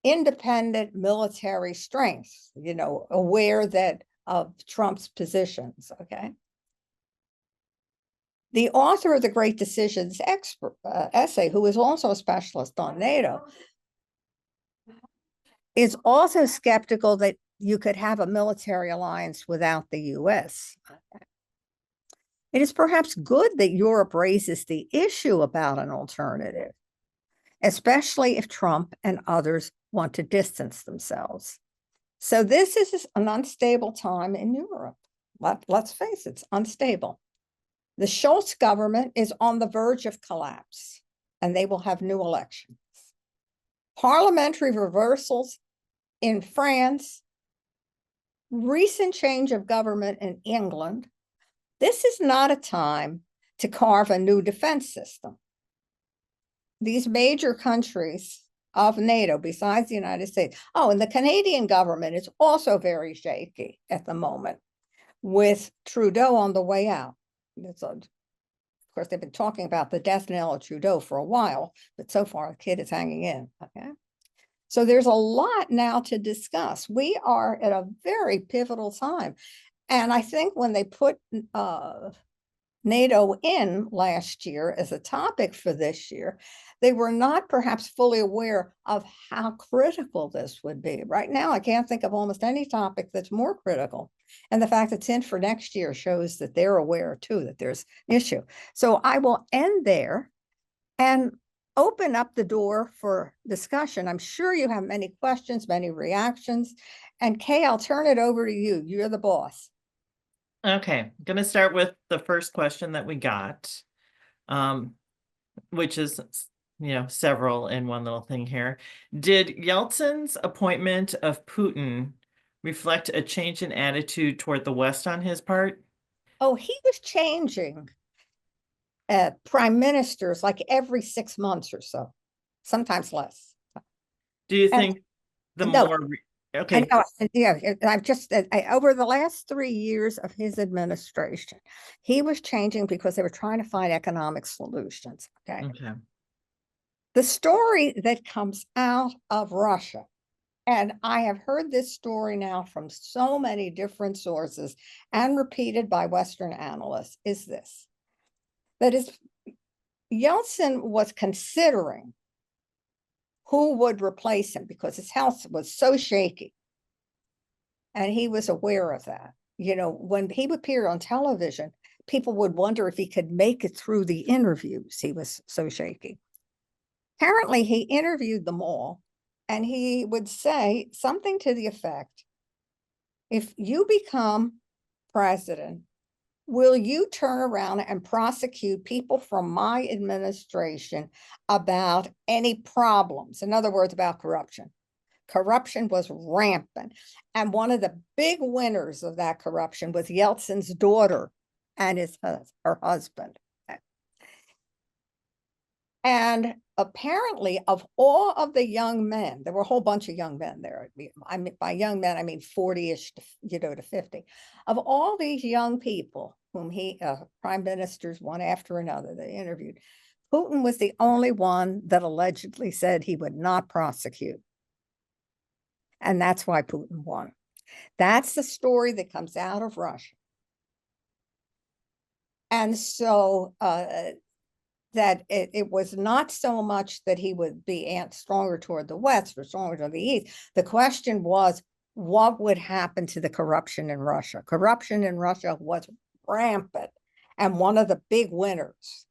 independent military strength, you know, aware that of Trump's positions, okay? The author of the Great Decisions essay, who is also a specialist on NATO, is also skeptical that you could have a military alliance without the US. It is perhaps good that Europe raises the issue about an alternative, especially if Trump and others want to distance themselves. So this is an unstable time in Europe. Let's face it, it's unstable. The Schultz government is on the verge of collapse, and they will have new elections. Parliamentary reversals in France, recent change of government in England. This is not a time to carve a new defense system. These major countries of NATO, besides the United States, and the Canadian government is also very shaky at the moment, with Trudeau on the way out. Of course, they've been talking about the death knell of Trudeau for a while, but so far the kid is hanging in, okay? So there's a lot now to discuss. We are at a very pivotal time. And I think when they put NATO in last year as a topic for this year, they were not perhaps fully aware of how critical this would be. Right now, I can't think of almost any topic that's more critical. And the fact that it's in for next year shows that they're aware too, that there's an issue. So I will end there and open up the door for discussion. I'm sure you have many questions, many reactions. And Kay, I'll turn it over to you. You're the boss. Okay, I'm going to start with the first question that we got, which is, several in one little thing here. Did Yeltsin's appointment of Putin reflect a change in attitude toward the West on his part? Oh, he was changing prime ministers like every 6 months or so, sometimes less. Do you think more... Okay. I've just over the last 3 years of his administration, he was changing because they were trying to find economic solutions. Okay. The story that comes out of Russia, and I have heard this story now from so many different sources and repeated by Western analysts, is this: that is, Yeltsin was considering who would replace him because his health was so shaky. And he was aware of that. You know, when he appeared on television, people would wonder if he could make it through the interviews. He was so shaky. Apparently, he interviewed them all, and he would say something to the effect, if you become president, will you turn around and prosecute people from my administration about any problems? In other words, about corruption. Corruption was rampant. And one of the big winners of that corruption was Yeltsin's daughter and her husband. And apparently, of all of the young men, there were a whole bunch of young men there. I mean, by young men, I mean 40-ish to 50. Of all these young people whom prime ministers, one after another, they interviewed, Putin was the only one that allegedly said he would not prosecute. And that's why Putin won. That's the story that comes out of Russia. And so that it was not so much that he would be stronger toward the West or stronger toward the East. The question was, what would happen to the corruption in Russia? Corruption in Russia was rampant. And one of the big winners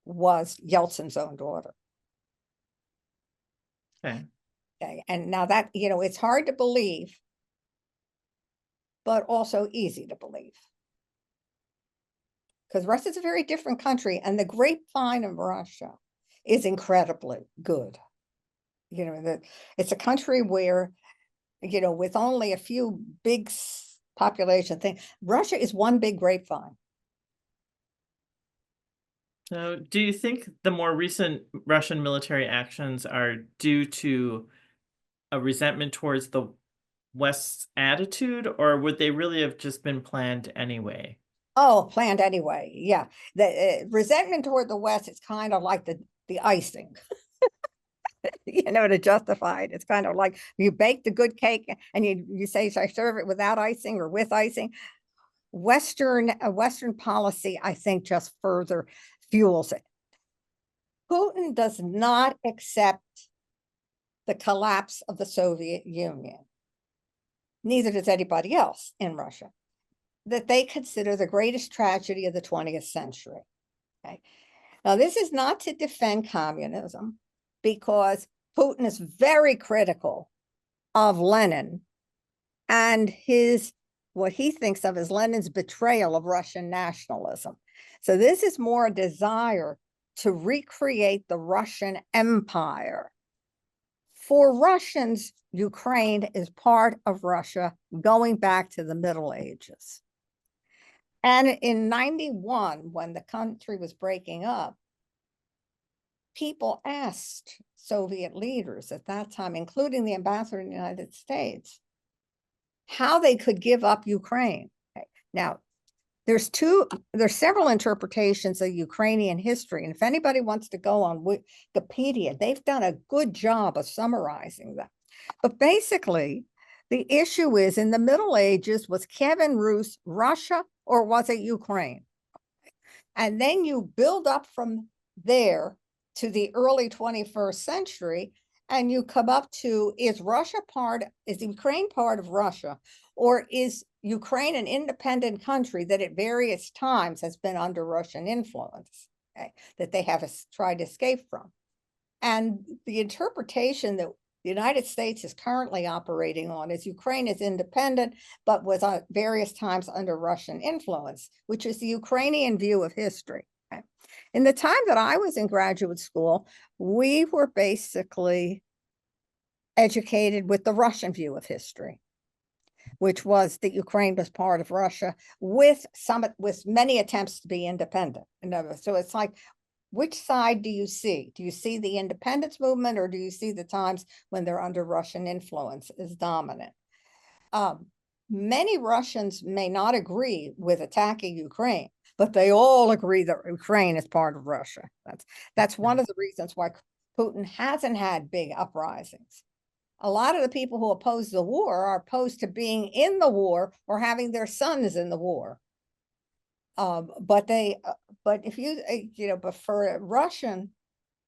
was Yeltsin's own daughter. Okay. Okay. And now that, you know, it's hard to believe, but also easy to believe. Because Russia's a very different country, and the grapevine of Russia is incredibly good. You know, it's a country where, you know, with only a few big population things, Russia is one big grapevine. So, do you think the more recent Russian military actions are due to a resentment towards the West's attitude, or would they really have just been planned anyway? Oh, planned anyway. Yeah. The resentment toward the West is kind of like the icing, you know, to justify it. It's kind of like you bake the good cake and you say, should I serve it without icing or with icing? Western policy, I think, just further fuels it. Putin does not accept the collapse of the Soviet Union. Neither does anybody else in Russia. That they consider the greatest tragedy of the 20th century. Okay. Now, this is not to defend communism, because Putin is very critical of Lenin and what he thinks of as Lenin's betrayal of Russian nationalism. So this is more a desire to recreate the Russian Empire. For Russians, Ukraine is part of Russia going back to the Middle Ages. And in 91, when the country was breaking up, people asked Soviet leaders at that time, including the ambassador in the United States, how they could give up Ukraine. Okay. Now, there's several interpretations of Ukrainian history. And if anybody wants to go on Wikipedia, they've done a good job of summarizing them. But basically, the issue is, in the Middle Ages, was Kievan Rus Russia or was it Ukraine? And then you build up from there to the early 21st century, and you come up to, is Ukraine part of Russia, or is Ukraine an independent country that at various times has been under Russian influence, okay, that they have tried to escape from? And the interpretation that the United States is currently operating on is Ukraine is independent, but was at various times under Russian influence, which is the Ukrainian view of history. Okay? In the time that I was in graduate school, we were basically educated with the Russian view of history, which was that Ukraine was part of Russia with many attempts to be independent. So it's like, which side do you see? Do you see the independence movement, or do you see the times when they're under Russian influence as dominant? Many Russians may not agree with attacking Ukraine, but they all agree that Ukraine is part of Russia. That's one of the reasons why Putin hasn't had big uprisings. A lot of the people who oppose the war are opposed to being in the war or having their sons in the war. But if you, but for Russian,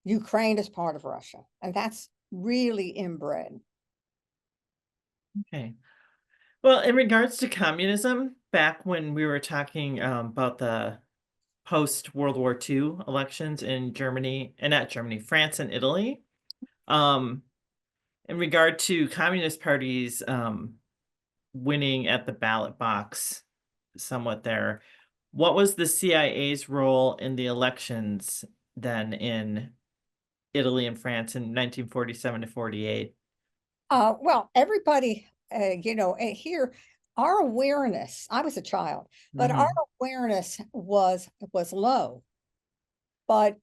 Ukraine is part of Russia, and that's really inbred. Okay. Well, in regards to communism, back when we were talking about the post-World War II elections in Germany, and not Germany, France and Italy, um, in regard to communist parties winning at the ballot box somewhat there, what was the CIA's role in the elections then in Italy and France in 1947 to 48? Well, everybody, here, our awareness, I was a child, but our Mhm. awareness was low. But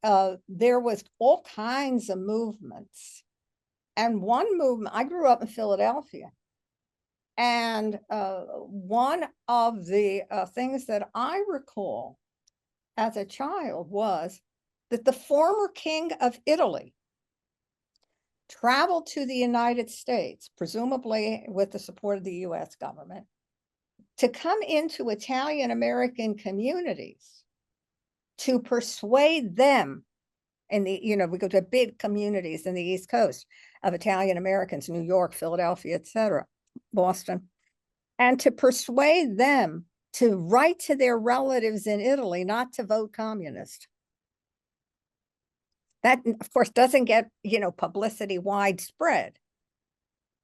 there was all kinds of movements. And one movement, I grew up in Philadelphia. And one of the things that I recall as a child was that the former king of Italy traveled to the United States, presumably with the support of the US government, to come into Italian American communities to persuade them we go to big communities in the East Coast of Italian Americans, New York, Philadelphia, etc., Boston, and to persuade them to write to their relatives in Italy not to vote communist. That, of course, doesn't get, publicity widespread.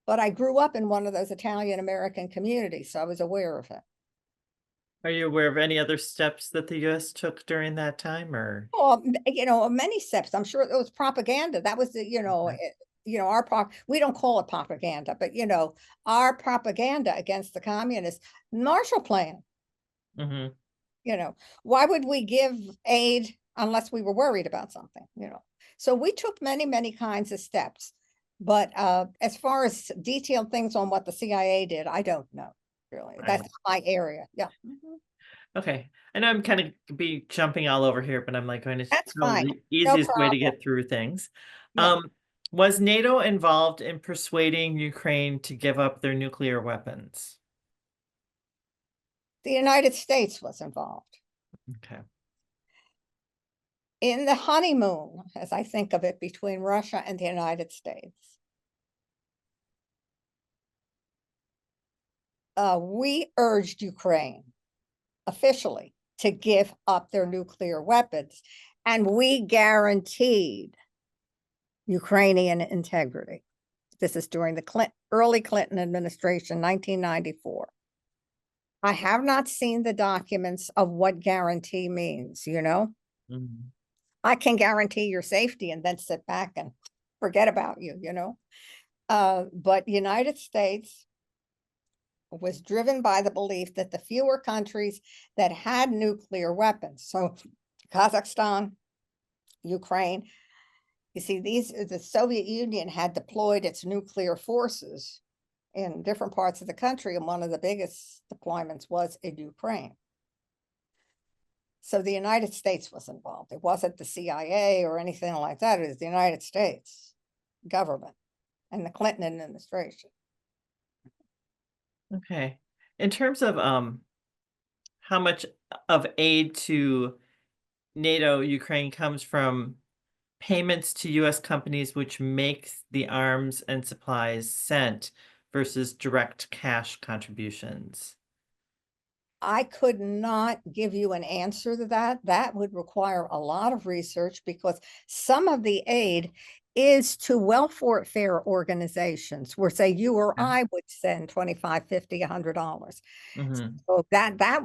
But I grew up in one of those Italian American communities, so I was aware of it. Are you aware of any other steps that the US took during that time or? Well, many steps. I'm sure it was propaganda. That was Okay. we don't call it propaganda, but our propaganda against the communists. Marshall Plan. Mhm. You know, why would we give aid unless we were worried about something? So we took many, many kinds of steps. But as far as detailed things on what the CIA did, I don't know, really. That's Right. my area. Yeah. Okay. I know I'm kind of be jumping all over here, but I'm like going to That's go fine. the No easiest way to problem. get through things. Yeah. Um, was NATO involved in persuading Ukraine to give up their nuclear weapons? The United States was involved Okay. in the honeymoon, as I think of it, between Russia and the United States. We urged Ukraine officially to give up their nuclear weapons, and we guaranteed Ukrainian integrity. This is during the early Clinton administration, 1994. I have not seen the documents of what guarantee means. Mhm. I can guarantee your safety and then sit back and forget about you. But United States was driven by the belief that the fewer countries that had nuclear weapons, so Kazakhstan, Ukraine, you see, the Soviet Union had deployed its nuclear forces in different parts of the country, and one of the biggest deployments was in Ukraine. So the United States was involved. It wasn't the CIA or anything like that. It was the United States government and the Clinton administration. Okay. In terms of how much of aid to NATO Ukraine comes from payments to US companies which makes the arms and supplies sent versus direct cash contributions. I could not give you an answer to that. That would require a lot of research because some of the aid is to welfare organizations where say you or Okay. I would send 25, 50, $100. Mhm. So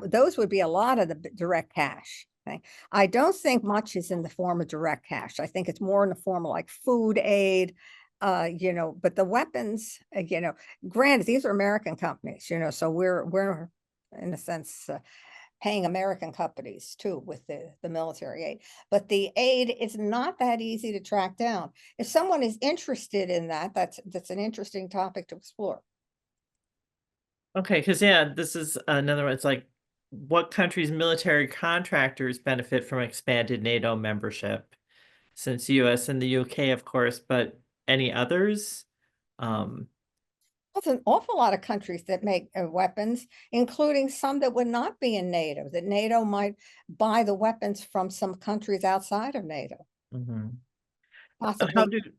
those would be a lot of the direct cash. Okay. I don't think much is in the form of direct cash. I think it's more in the form of like food aid, but the weapons, granted, these are American companies, so we're in a sense paying American companies too with the military aid. But the aid is not that easy to track down. If someone is interested in that, that's an interesting topic to explore. Okay, because yeah, this is another one. It's like what countries' military contractors benefit from expanded NATO membership? Since US and the UK, of course, but any others? Um, There's an awful lot of countries that make weapons, including some that would not be in NATO, that NATO might buy the weapons from some countries outside of NATO, Mhm. How possibly. do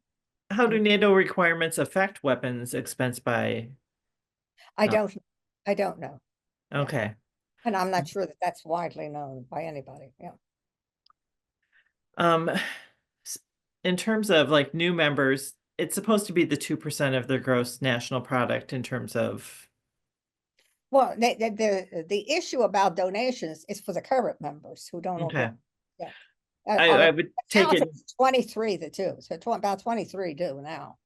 how do NATO requirements affect weapons expense by? I uh, don't, I don't know. Yeah. Okay. And I'm not sure that that's widely known by anybody. Yeah. Um, s- in terms of like new members, it's supposed to be the 2% of their gross national product in terms of. Well, the issue about donations is for the current members who don't all Okay. get. Yeah. I would take Now it. it's 23 that do. So about 23 do now.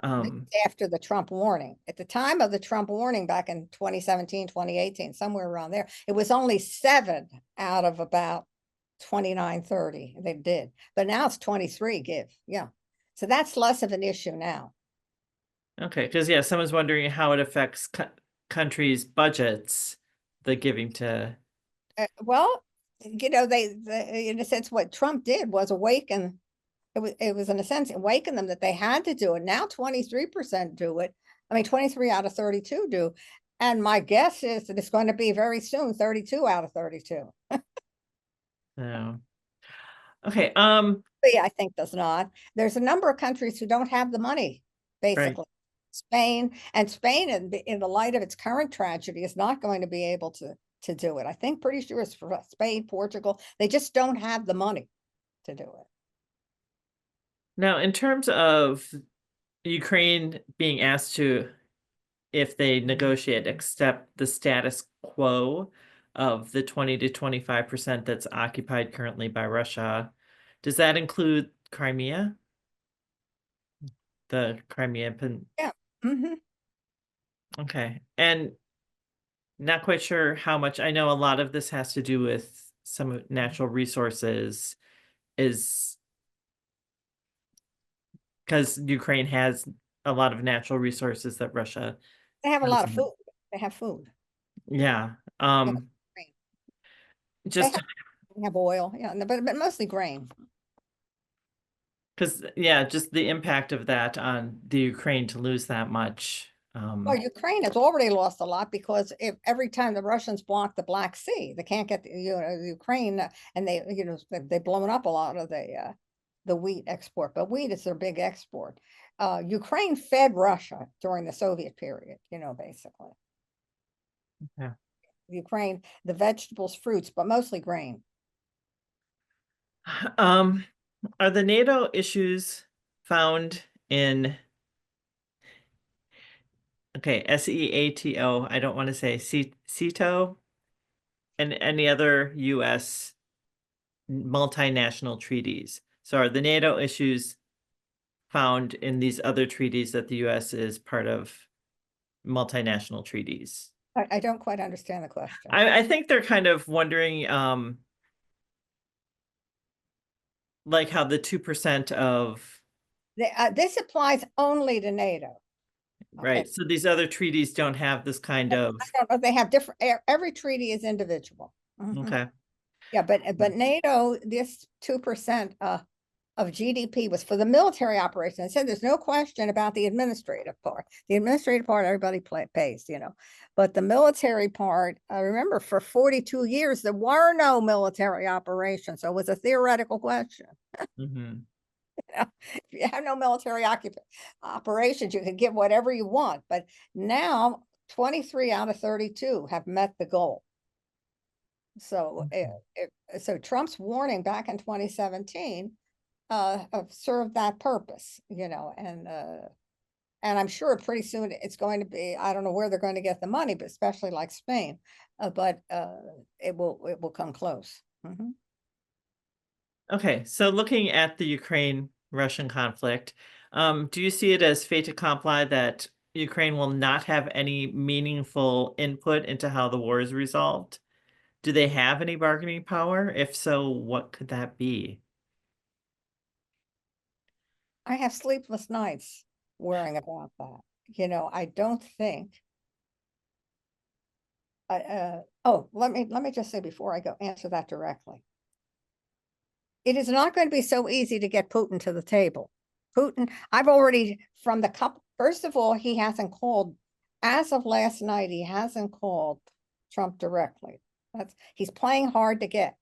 This Um, is after the Trump warning. At the time of the Trump warning back in 2017, 2018, somewhere around there, it was only 7 out of about 29, 30 they did. But now it's 23 give. Yeah. So that's less of an issue now. okay, because yeah, someone's wondering how it affects countries' budgets, the giving to. Well, they in a sense, what Trump did was awaken. It was in a sense awaken them that they had to do it. Now 23% do it. I mean, 23 out of 32 do. And my guess is that it's going to be very soon 32 out of 32. No. Okay. I think does not. There's a number of countries who don't have the money, Right. basically. Spain in the light of its current tragedy is not going to be able to do it. I think pretty sure it's for Spain, Portugal. They just don't have the money to do it. Now, in terms of Ukraine being asked to, if they negotiate, accept the status quo of the 20 to 25% that's occupied currently by Russia, does that include Crimea? The Crimea Yeah. Hmm. Okay. And not quite sure how much. I know a lot of this has to do with some natural resources, is because Ukraine has a lot of natural resources that Russia They have a lot of doesn't. food. They have food. Yeah. They have grain. They Just have, they have oil, yeah, but mostly grain. because, yeah, just the impact of that on the Ukraine to lose that much. Well, Ukraine has already lost a lot because if every time the Russians block the Black Sea, they can't get the Ukraine, and they've blown up a lot of the wheat export. But wheat is their big export. Ukraine fed Russia during the Soviet period, basically. Yeah. Ukraine, the vegetables, fruits, but mostly grain. Um, are the NATO issues found in, okay, SEATO, I don't want to say CETO, and any other US multinational treaties? So are the NATO issues found in these other treaties that the US is part of, multinational treaties? I don't quite understand the question. I think they're kind of wondering, like how the 2% of, This applies only to NATO. Okay. right, so these other treaties don't have this kind I of. don't know. They have different. Every treaty is individual. Mhm. Okay. Yeah, but NATO, this 2% of GDP was for the military operation. I said there's no question about the administrative part. The administrative part, everybody pays, but the military part, I remember for 42 years, there were no military operations. So it was a theoretical question. Mhm. If you have no military operations, you can get whatever you want. But now 23 out of 32 have met the goal. So, so Trump's warning back in 2017 served that purpose, and I'm sure pretty soon it's going to be. I don't know where they're going to get the money, but especially like Spain, but it will come close. Mhm. Okay, so looking at the Ukraine-Russian conflict, do you see it as fait accompli that Ukraine will not have any meaningful input into how the war is resolved? Do they have any bargaining power? If so, what could that be? I have sleepless nights worrying about that. I don't think. Oh, let me just say before I go answer that directly. It is not going to be so easy to get Putin to the table. Putin, I've already, from the couple, first of all, he hasn't called, as of last night, he hasn't called Trump directly. He's playing hard to get.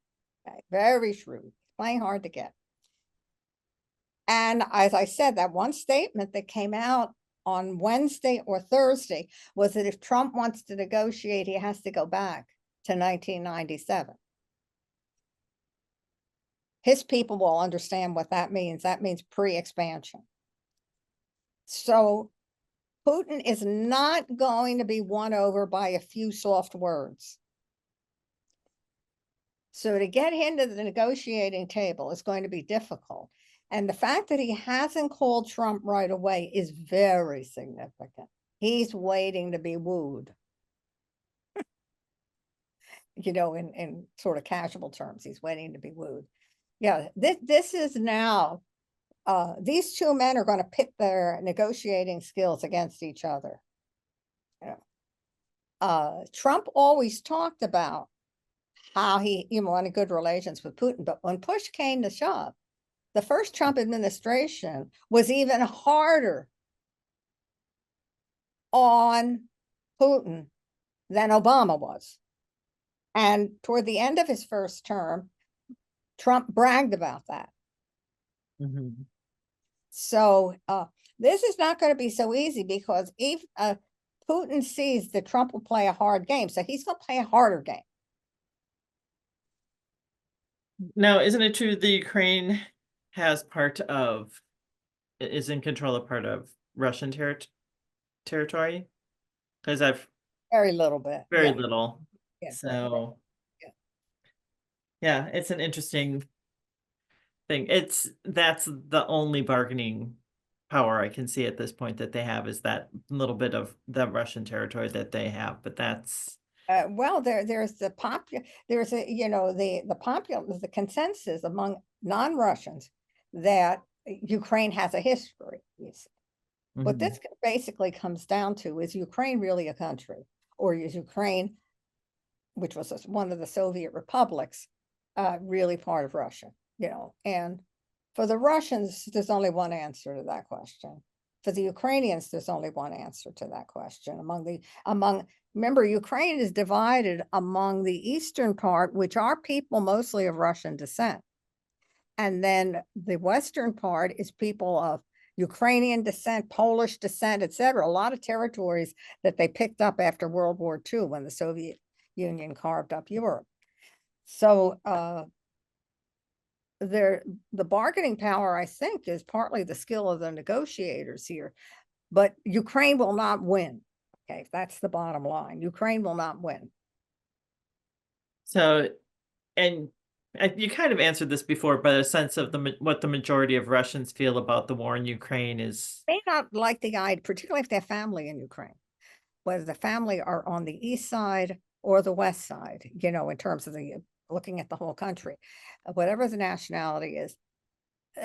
Okay, very shrewd, playing hard to get. And as I said, that one statement that came out on Wednesday or Thursday was that if Trump wants to negotiate, he has to go back to 1997. His people will understand what that means. That means pre-expansion. So Putin is not going to be won over by a few soft words. So to get him to the negotiating table is going to be difficult. And the fact that he hasn't called Trump right away is very significant. He's waiting to be wooed. You know, in sort of casual terms, he's waiting to be wooed. Yeah, this is now, these two men are going to pit their negotiating skills against each other. Trump always talked about how he wanted good relations with Putin, but when push came to shove, the first Trump administration was even harder on Putin than Obama was. And toward the end of his first term, Trump bragged about that. Mm-hmm. So this is not going to be so easy, because if Putin sees that Trump will play a hard game, so he's going to play a harder game. Now, isn't it true the Ukraine is in control of part of Russian territory? Because I've Very little bit. very little. Yeah. So Yeah. yeah, it's an interesting thing. That's the only bargaining power I can see at this point that they have, is that little bit of the Russian territory that they have. But that's Well, there's the the consensus among non-Russians that Ukraine has a history. What this basically comes down to is Ukraine really a country, or is Ukraine, which was one of the Soviet republics, really part of Russia? You know, and for the Russians, there's only one answer to that question. For the Ukrainians, there's only one answer to that question. Remember, Ukraine is divided among the eastern part, which are people mostly of Russian descent. And then the western part is people of Ukrainian descent, Polish descent, etc. A lot of territories that they picked up after World War II, when the Soviet Union carved up Europe. So the bargaining power, I think, is partly the skill of the negotiators here, but Ukraine will not win. Okay, that's the bottom line. Ukraine will not win. so, and you kind of answered this before, but a sense of what the majority of Russians feel about the war in Ukraine is. They not like the idea, particularly if they have family in Ukraine, whether the family are on the east side or the west side, you know, in terms of looking at the whole country, whatever the nationality is,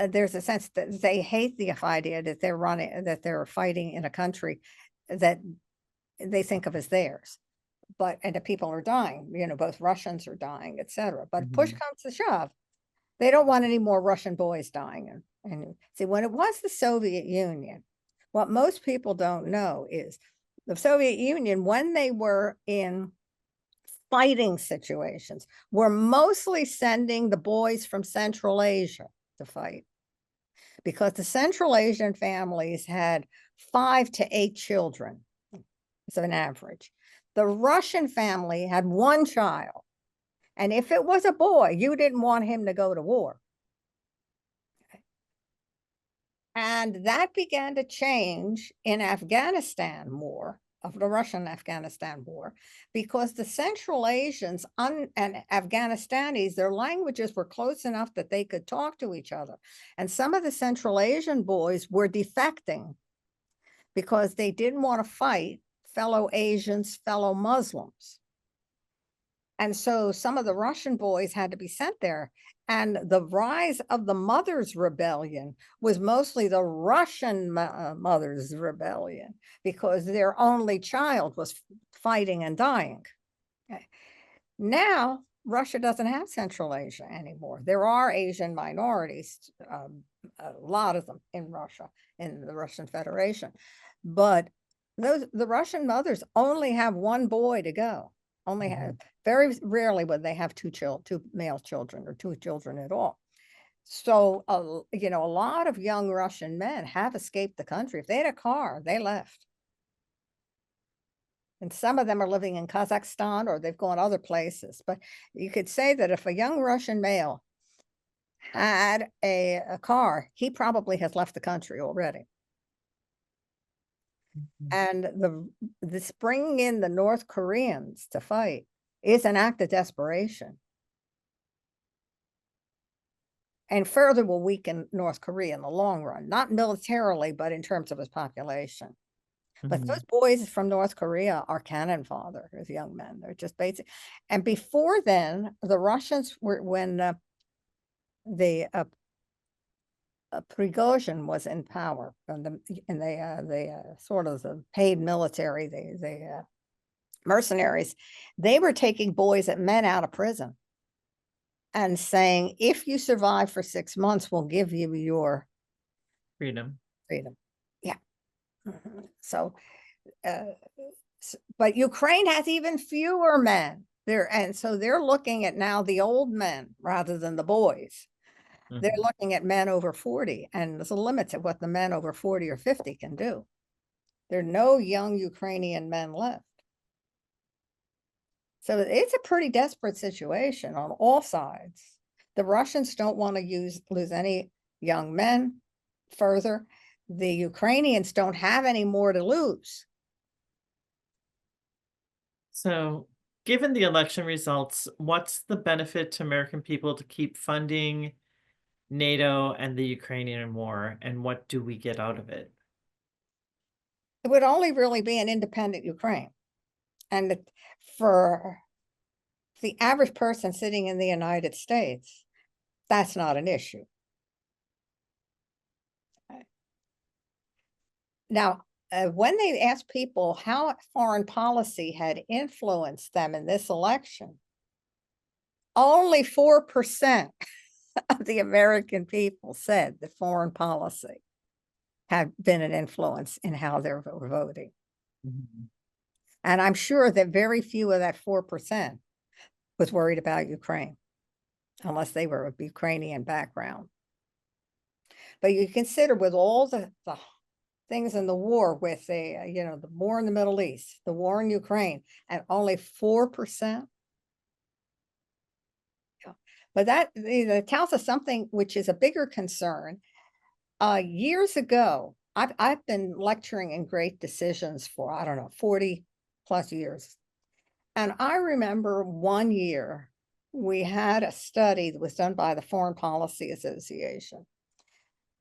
there's a sense that they hate the idea that they're fighting in a country that they think of as theirs. And the people are dying, you know, both Russians are dying, etc. But push comes to shove, they don't want any more Russian boys dying. And see, when it was the Soviet Union, what most people don't know is the Soviet Union, when they were in fighting situations, were mostly sending the boys from Central Asia to fight, because the Central Asian families had 5 to 8 children as an average. The Russian family had 1 child, and if it was a boy, you didn't want him to go to war. And that began to change in Afghanistan war, of the Russian-Afghanistan war, because the Central Asians and Afghanistanis, their languages were close enough that they could talk to each other. And some of the Central Asian boys were defecting because they didn't want to fight fellow Asians, fellow Muslims. And so some of the Russian boys had to be sent there. And the rise of the Mothers' Rebellion was mostly the Russian Mothers' Rebellion, because their only child was fighting and dying. Okay. Now, Russia doesn't have Central Asia anymore. There are Asian minorities, a lot of them in Russia, in the Russian Federation, but the Russian mothers only have one boy to go. Only have, very rarely would they have two male children or two children at all. So, you know, a lot of young Russian men have escaped the country. If they had a car, they left. And some of them are living in Kazakhstan or they've gone other places. But you could say that if a young Russian male had a car, he probably has left the country already. And this bringing in the North Koreans to fight is an act of desperation. And further will weaken North Korea in the long run, not militarily, but in terms of its population. But those boys from North Korea are cannon fodder as young men. They're just basic. And before then, the Russians were, when the Prigozhin was in power, and the sort of the paid military, the mercenaries, they were taking boys and men out of prison and saying, if you survive for 6 months, we'll give you your freedom. Yeah. So, but Ukraine has even fewer men there. And so they're looking at now the old men rather than the boys. They're looking at men over 40, and there's a limit to what the men over 40 or 50 can do. There are no young Ukrainian men left. So it's a pretty desperate situation on all sides. The Russians don't want to lose any young men further. The Ukrainians don't have any more to lose. So, given the election results, what's the benefit to American people to keep funding NATO and the Ukrainian war, and what do we get out of it? It would only really be an independent Ukraine. And for the average person sitting in the United States, that's not an issue. Now, when they asked people how foreign policy had influenced them in this election, only 4% of the American people said that foreign policy had been an influence in how they were voting. And I'm sure that very few of that 4% was worried about Ukraine, unless they were of Ukrainian background. But you consider with all the things in the war, with the, you know, the war in the Middle East, the war in Ukraine, and only 4%. But that tells us something which is a bigger concern. Years ago, I've been lecturing in Great Decisions for, I don't know, 40 plus years. And I remember one year we had a study that was done by the Foreign Policy Association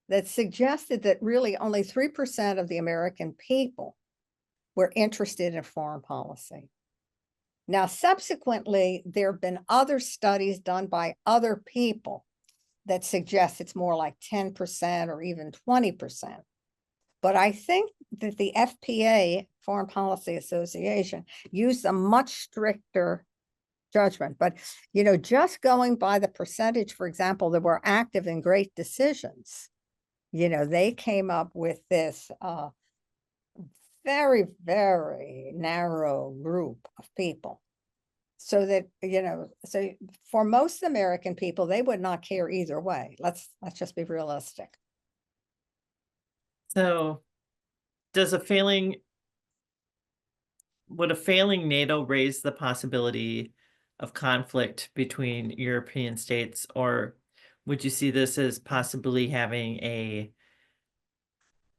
that suggested that really only 3% of the American people were interested in foreign policy. Now, subsequently, there have been other studies done by other people that suggest it's more like 10% or even 20%. But I think that the FPA, Foreign Policy Association, used a much stricter judgment. But, you know, just going by the percentage, for example, that were active in Great Decisions, you know, they came up with this very, very narrow group of people. So that, you know, so for most American people, they would not care either way. Let's just be realistic. So, would a failing NATO raise the possibility of conflict between European states, or would you see this as possibly having a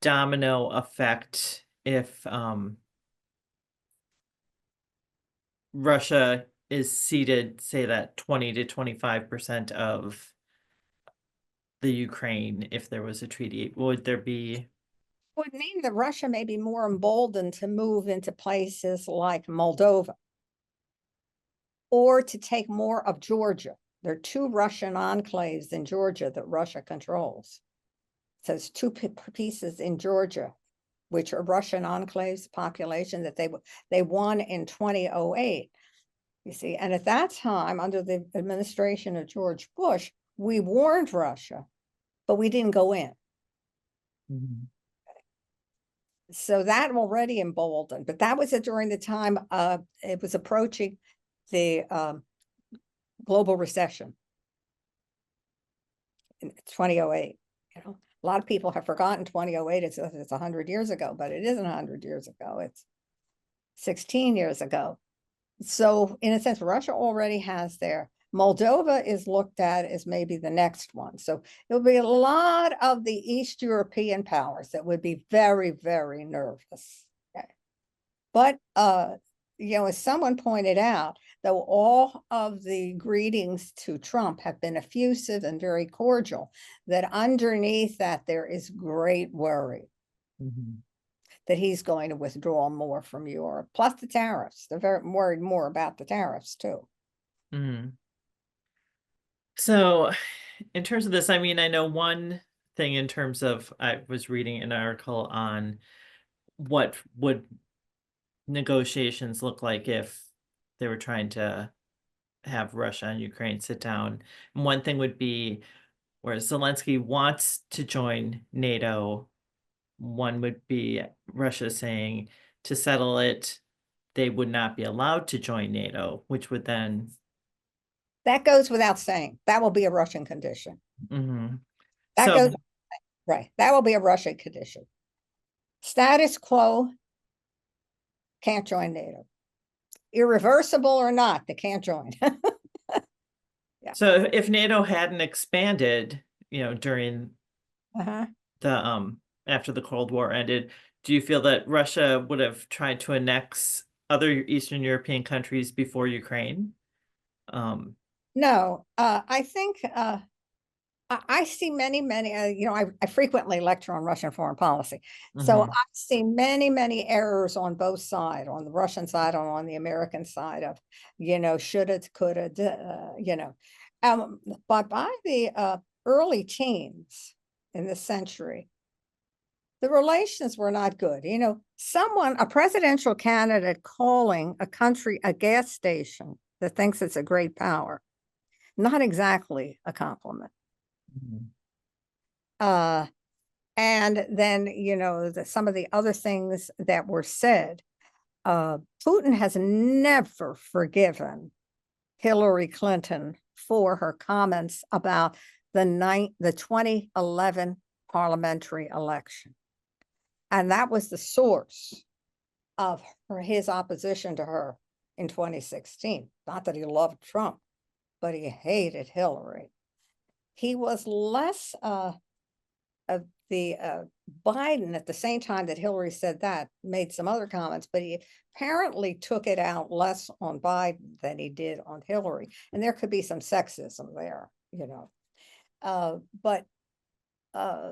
domino effect if Russia is ceded, say, that 20 to 25% of the Ukraine if there was a treaty? Would there be? Would mean that Russia may be more emboldened to move into places like Moldova or to take more of Georgia. There are 2 Russian enclaves in Georgia that Russia controls. So it's 2 pieces in Georgia, which are Russian enclaves, population that they won in 2008. you see. And at that time, under the administration of George Bush, we warned Russia, but we didn't go in. Mhm. So that already emboldened, but that was during the time it was approaching the global recession in 2008. You know, a lot of people have forgotten 2008. It's 100 years ago, but it isn't 100 years ago. It's 16 years ago. So in a sense, Russia already has there. Moldova is looked at as maybe the next one. So it would be a lot of the East European powers that would be very, very nervous. Okay. But you know, as someone pointed out, though all of the greetings to Trump have been effusive and very cordial, that underneath that there is great worry Mhm. that he's going to withdraw more from Europe, plus the tariffs. They're very worried more about the tariffs too. Mhm. So, in terms of this, I mean, I know one thing in terms of I was reading an article on what would negotiations look like if they were trying to have Russia and Ukraine sit down. And one thing would be where Zelensky wants to join NATO, one would be Russia saying to settle it, they would not be allowed to join NATO, which would then. That goes without saying. That will be a Russian condition. Mhm. That So, goes right. That will be a Russian condition. Status quo can't join NATO. Irreversible or not, they can't join. Yeah. so if NATO hadn't expanded, during Uh-huh. the after the Cold War ended, do you feel that Russia would have tried to annex other Eastern European countries before Ukraine? No, I think I see many, you know, I frequently lecture on Russian foreign policy. So I Mhm. see many errors on both sides, on the Russian side and on the American side of, you know, shoulda, coulda, you know. But by the early teens in this century, the relations were not good. You know, a presidential candidate calling a country a gas station that thinks it's a great power, not exactly a compliment. Mhm. Uh, and then, you know, some of the other things that were said, Putin has never forgiven Hillary Clinton for her comments about the 2011 parliamentary election. And that was the source of his opposition to her in 2016. Not that he loved Trump, but he hated Hillary. He was less of the Biden at the same time that Hillary said that, made some other comments, but he apparently took it out less on Biden than he did on Hillary. And there could be some sexism there, you know. But uh,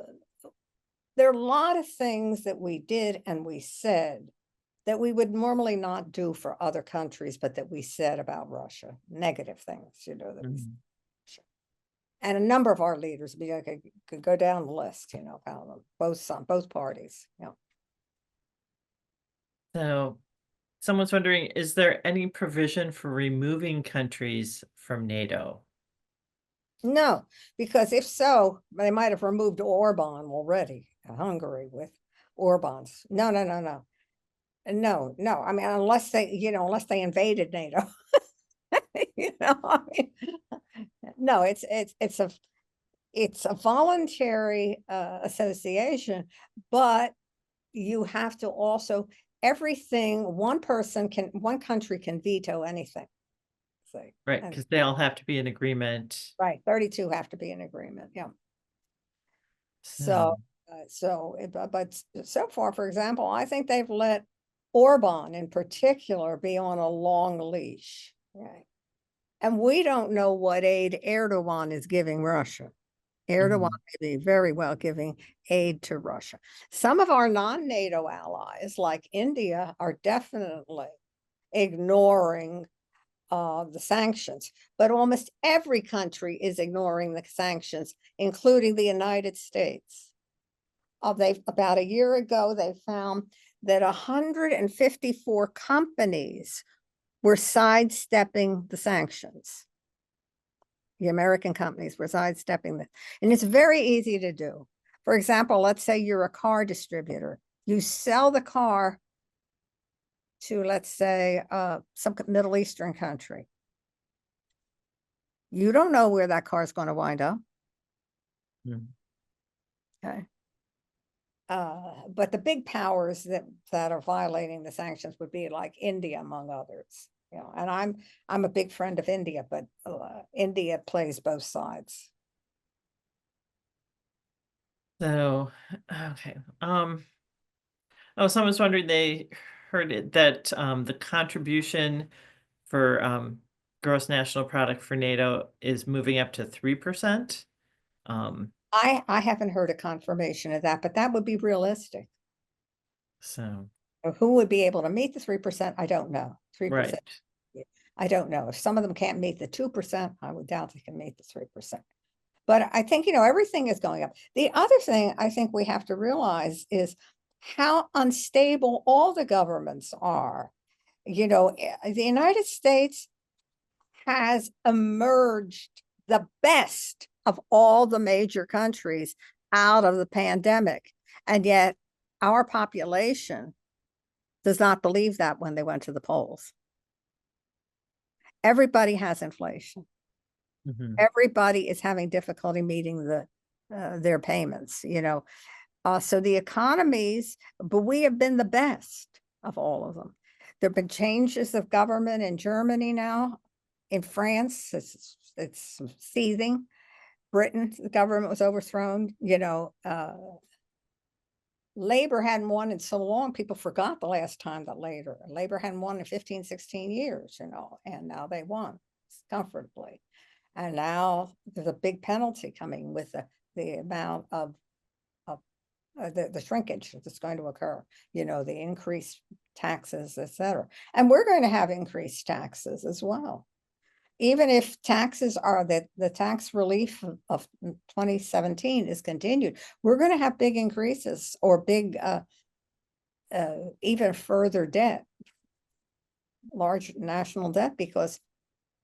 there are a lot of things that we did and we said that we would normally not do for other countries, but that we said about Russia, negative things, you know, that we Mhm. and a number of our leaders could go down the list, you know, about them, both parties. You know. So, someone's wondering, is there any provision for removing countries from NATO? No, because if so, they might have removed Orban already, Hungary with Orban's. No. I mean, unless they, you know, unless they invaded NATO. You know, I mean, no, it's a voluntary association, but you have to also everything one country can veto anything. Say, Right, and because they all have to be in agreement. right, 32 have to be in agreement. Yeah. So, So, but so far, for example, I think they've let Orban in particular be on a long leash. Right. And we don't know what aid Erdogan is giving Russia. Erdogan mhm. may be very well giving aid to Russia. Some of our non-NATO allies, like India, are definitely ignoring the sanctions, but almost every country is ignoring the sanctions, including the United States. About a year ago, they found that 154 companies were sidestepping the sanctions. The American companies were sidestepping this. And it's very easy to do. For example, let's say you're a car distributor. You sell the car to, let's say, some Middle Eastern country. You don't know where that car is going to wind up. Okay. But the big powers that are violating the sanctions would be like India, among others. You know, and I'm a big friend of India, but India plays both sides. So, okay. Oh, someone's wondering, they heard it that the contribution for gross national product for NATO is moving up to 3%. I haven't heard a confirmation of that, but that would be realistic. So, Who would be able to meet the 3%? I don't know. 3%. right. I don't know. If some of them can't meet the 2%, I would doubt they can meet the 3%. But I think, you know, everything is going up. The other thing I think we have to realize is how unstable all the governments are. You know, the United States has emerged the best of all the major countries out of the pandemic. And yet our population does not believe that when they went to the polls. Everybody has inflation. Everybody is having difficulty meeting their payments, you know. So the economies, but we have been the best of all of them. There have been changes of government in Germany now. In France, it's seething. Britain, the government was overthrown. You know, Labor hadn't won in so long, people forgot the last time that Labor hadn't won in 15, 16 years, you know, and now they won comfortably. And now there's a big penalty coming with the amount of the shrinkage that's going to occur, you know, the increased taxes, et cetera. And we're going to have increased taxes as well. Even if taxes are the tax relief of 2017 is continued, we're going to have big increases or big, even further debt, large national debt, because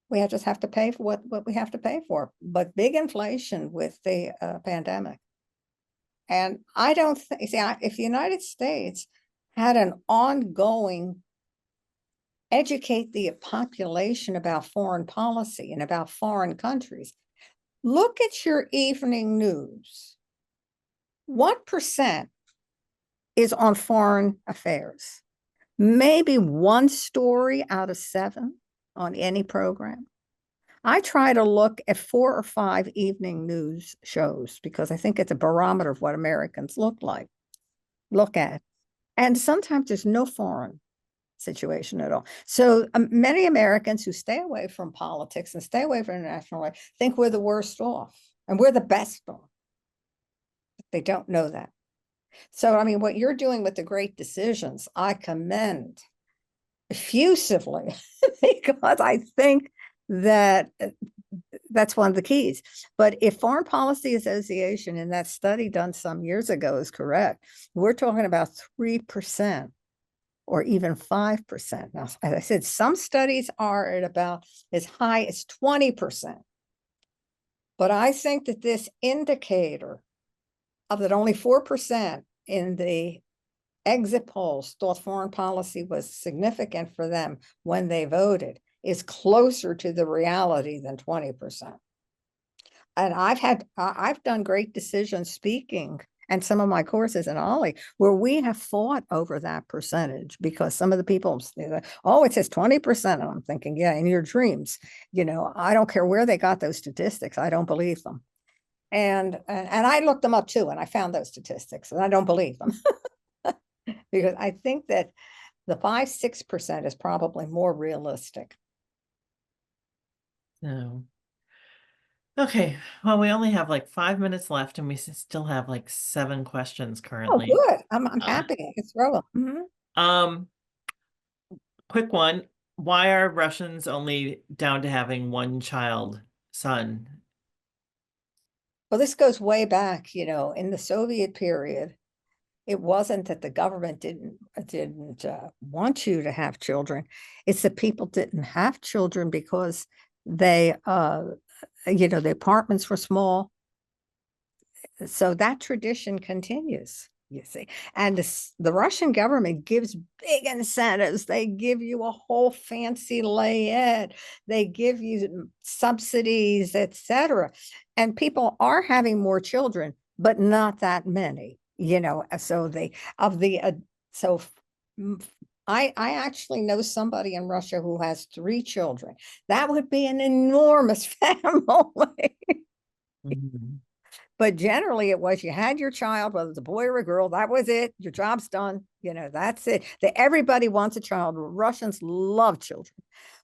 we just have to pay for what we have to pay for. But big inflation with the pandemic. And I don't think, if the United States had an ongoing educate the population about foreign policy and about foreign countries. Look at your evening news. What percent is on foreign affairs? Maybe one story out of 7 on any program. I try to look at 4 or 5 evening news shows because I think it's a barometer of what Americans look at. And sometimes there's no foreign situation at all. So many Americans who stay away from politics and stay away from international life think we're the worst off and we're the best off. They don't know that. So, I mean, what you're doing with the great decisions, I commend effusively because I think that that's one of the keys. But if Foreign Policy Association in that study done some years ago is correct, we're talking about 3%. Or even 5%. Now, as I said, some studies are at about as high as 20%. But I think that this indicator of that only 4% in the exit polls thought foreign policy was significant for them when they voted is closer to the reality than 20%. And I've done great decisions speaking and some of my courses in Ollie, where we have fought over that percentage because some of the people say, oh, it says 20%. And I'm thinking, yeah, in your dreams, you know, I don't care where they got those statistics. I don't believe them. And I looked them up too, and I found those statistics, and I don't believe them because I think that the 5-6% is probably more realistic. So, okay, well, we only have like 5 minutes left and we still have like 7 questions Oh, currently. good. I'm happy. I can throw them. Quick one. Why are Russians only down to having one child, son? Well, this goes way back, you know, in the Soviet period. it wasn't that the government didn't want you to have children. It's that people didn't have children because they, the apartments were small. So that tradition continues, you see. And the Russian government gives big incentives. They give you a whole fancy layette. They give you subsidies, etc. And people are having more children, but not that many, So they of the so I actually know somebody in Russia who has 3 children. That would be an enormous family. Mhm. But generally, it was you had your child, whether it's a boy or a girl, that was it. Your job's done. That's it. Everybody wants a child. Russians love children,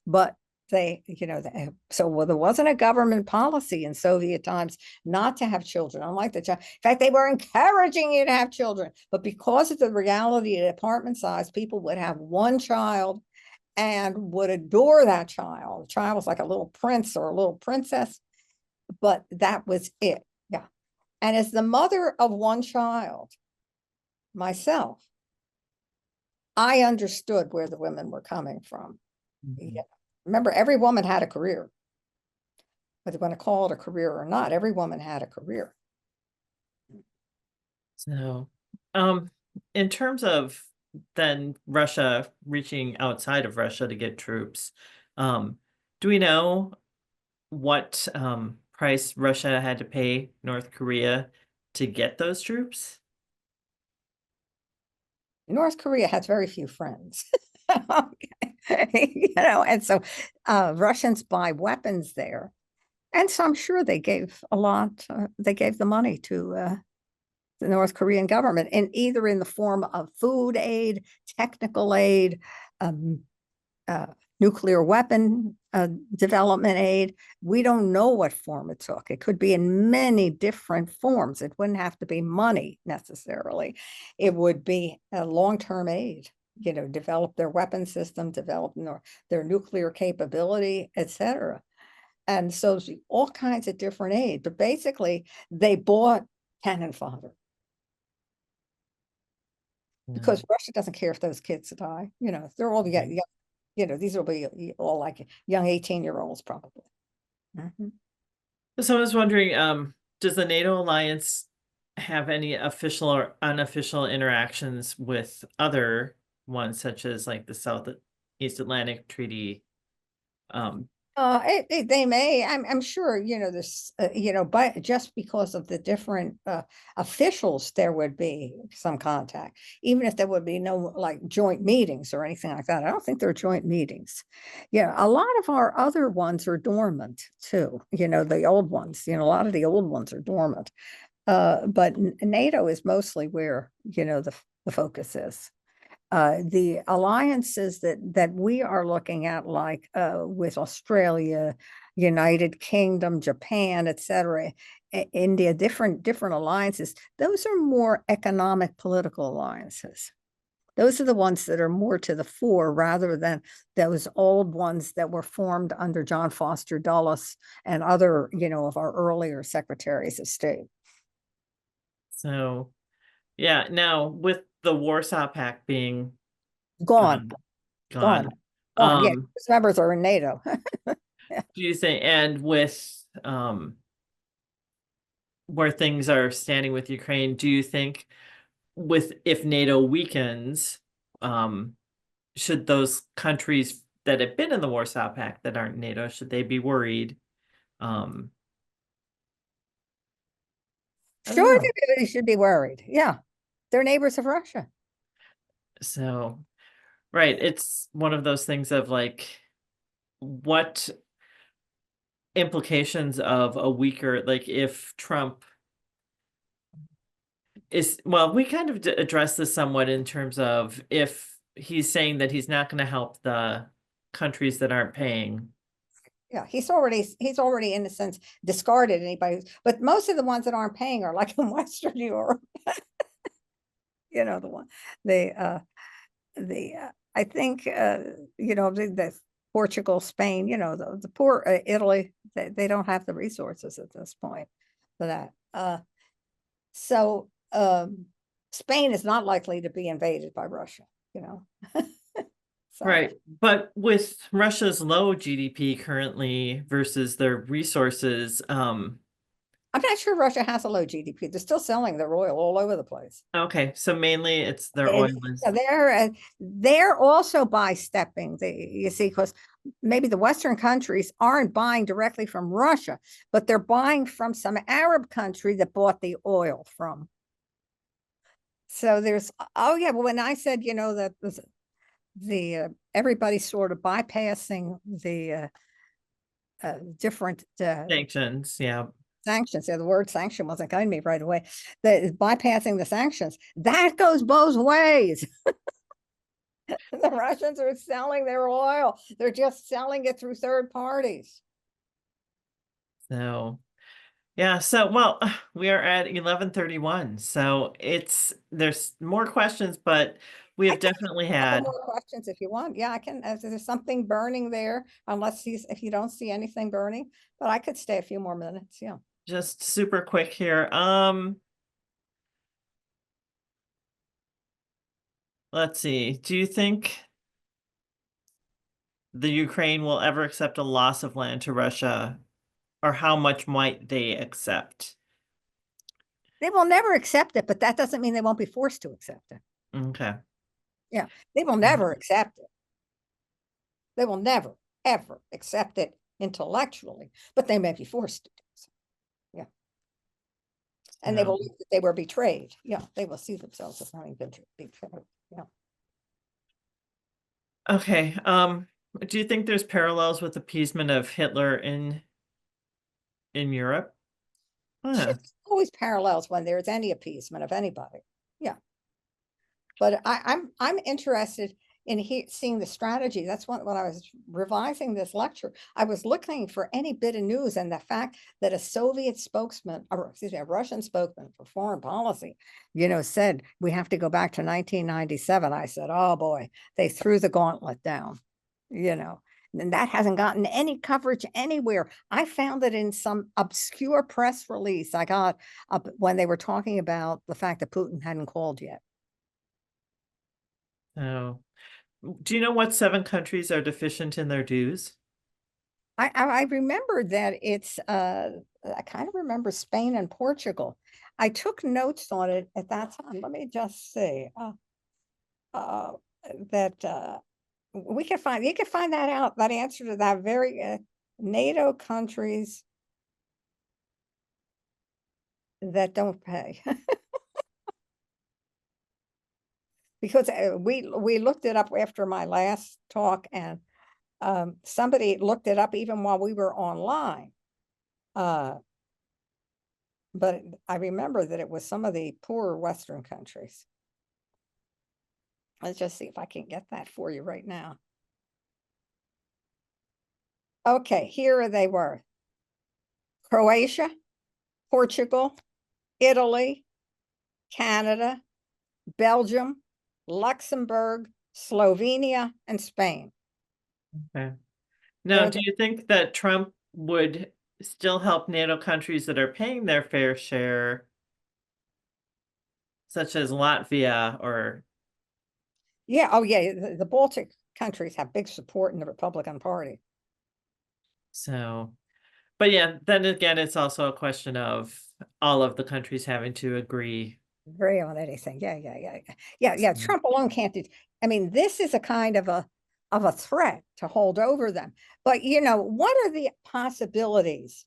but so there wasn't a government policy in Soviet times not to have children. Unlike the child, in fact, they were encouraging you to have children. But because of the reality of apartment size, people would have one child and would adore that child. The child was like a little prince or a little princess, but that was it. Yeah. And as the mother of one child myself, I understood where the women were coming from. Mhm. Yeah. Remember, every woman had a career. Whether you want to call it a career or not, every woman had a career. So, in terms of then Russia reaching outside of Russia to get troops, do we know what price Russia had to pay North Korea to get those troops? North Korea has very few friends. And so Russians buy weapons there. And so I'm sure they gave a lot, they gave the money to the North Korean government, and either in the form of food aid, technical aid, um, uh, nuclear weapon development aid. We don't know what form it took. It could be in many different forms. It wouldn't have to be money necessarily. It would be a long-term aid, develop their weapon system, develop their nuclear capability, etc. And so all kinds of different aid. But basically, they bought cannon fodder because No. Russia doesn't care if those kids die. They're all young, these will be all like young 18-year-olds probably. Mhm. So I was wondering, does the NATO alliance have any official or unofficial interactions with other ones, such as like the South East Atlantic Treaty? Um, They may. I'm sure. This. But just because of the different officials, there would be some contact, even if there would be no like joint meetings or anything like that. I don't think there are joint meetings. Yeah, a lot of our other ones are dormant too. The old ones. A lot of the old ones are dormant. But NATO is mostly where the focus is. The alliances that we are looking at, like with Australia, United Kingdom, Japan, etc., India, different alliances, those are more economic political alliances. Those are the ones that are more to the fore rather than those old ones that were formed under John Foster Dulles and other, of our earlier secretaries of state. so yeah, now with the Warsaw Pact being Gone, gone, gone, gone, gone. Yeah, um, those members are in NATO. do you think, and with where things are standing with Ukraine, do you think with if NATO weakens, um, should those countries that have been in the Warsaw Pact that aren't NATO, should they be worried? Um, I don't Sure, know. they should be worried. Yeah, they're neighbors of Russia. So, right, it's one of those things of like, what implications of a weaker, like if Trump is, well, we kind of addressed this somewhat in terms of if he's saying that he's not going to help the countries that aren't paying. Yeah, he's already in a sense discarded anybody, but most of the ones that aren't paying are like in Western Europe. The one the I think the Portugal, Spain, the poor Italy, they don't have the resources at this point for that. So Spain is not likely to be invaded by Russia, you know. So Right. But with Russia's low GDP currently versus their resources, I'm not sure Russia has a low GDP. They're still selling their oil all over the place. okay, so mainly it's their And oil is so they're also by stepping. You see, because maybe the Western countries aren't buying directly from Russia, but they're buying from some Arab country that bought the oil from. So there's, oh yeah, well, when I said, that the everybody sort of bypassing the different sanctions, yeah. sanctions. Yeah, the word sanction wasn't coming to me right away. The bypassing the sanctions, that goes both ways. The Russians are selling their oil. They're just selling it through third parties. So yeah, so well, we are at 11:31. So there's more questions, but we I have can definitely a couple had more questions if you want. Yeah, I can. If there's something burning there, unless if you don't see anything burning, but I could stay a few more minutes. Yeah. just super quick here. Let's see. Do you think the Ukraine will ever accept a loss of land to Russia, or how much might they accept? They will never accept it, but that doesn't mean they won't be forced to accept it. Okay. Yeah, they will never accept it. They will never, ever accept it intellectually, but they may be forced to do so. Yeah. And they So, will believe that they were betrayed. Yeah, they will see themselves as having been betrayed. Yeah. okay. Do you think there's parallels with appeasement of Hitler in Europe? Should Huh. always parallels when there's any appeasement of anybody. Yeah. But I'm interested in seeing the strategy. That's when I was revising this lecture, I was looking for any bit of news, and the fact that a Soviet spokesman, or excuse me, a Russian spokesman for foreign policy, said we have to go back to 1997. I said, oh boy, they threw the gauntlet down, and that hasn't gotten any coverage anywhere. I found it in some obscure press release I got up when they were talking about the fact that Putin hadn't called yet. So, do you know what 7 countries are deficient in their dues? I remember that it's I kind of remember Spain and Portugal. I took notes on it at that time. Let me just see. Uh, that we can find you can find that out, that answer to that very NATO countries that don't pay. Because we looked it up after my last talk, and somebody looked it up even while we were online. But I remember that it was some of the poorer Western countries. Let's just see if I can get that for you right now. Okay, here they were: Croatia, Portugal, Italy, Canada, Belgium, Luxembourg, Slovenia, and Spain. Okay. They Now, don't do you think that Trump would still help NATO countries that are paying their fair share, such as Latvia or Yeah, oh yeah, the Baltic countries have big support in the Republican Party. so? But yeah, then again, it's also a question of all of the countries having to agree. Agree on anything. Yeah. So, Trump alone can't do. I mean, this is a kind of a threat to hold over them. But what are the possibilities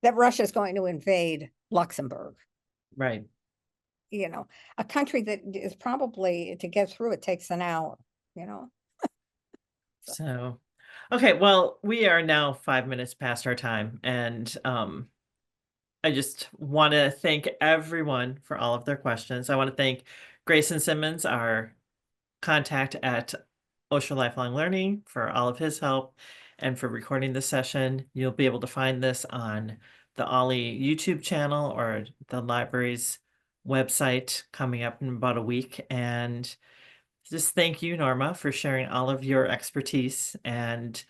that Russia is going to invade Luxembourg? right. A country that is probably, to get through it, takes an hour. You know. So, So, okay, well, we are now 5 minutes past our time, and I just want to thank everyone for all of their questions. I want to thank Grayson Simmons, our contact at OSHA Lifelong Learning, for all of his help and for recording this session. You'll be able to find this on the Ollie YouTube channel or the library's website coming up in about a week. And just thank you, Norma, for sharing all of your expertise and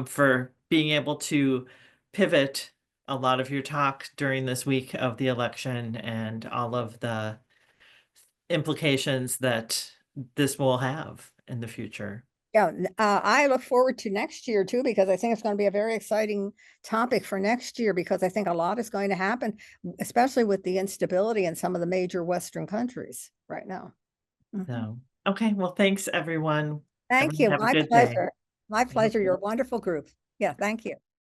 for being able to pivot a lot of your talk during this week of the election and all of the implications that this will have in the future. Yeah, I look forward to next year too, because I think it's going to be a very exciting topic for next year, because I think a lot is going to happen, especially with the instability in some of the major Western countries right now. Mhm. So, okay, well, thanks everyone. Thank Everyone you. have a My good day. pleasure. My Thank pleasure. You're you. a wonderful group. Yeah, thank you.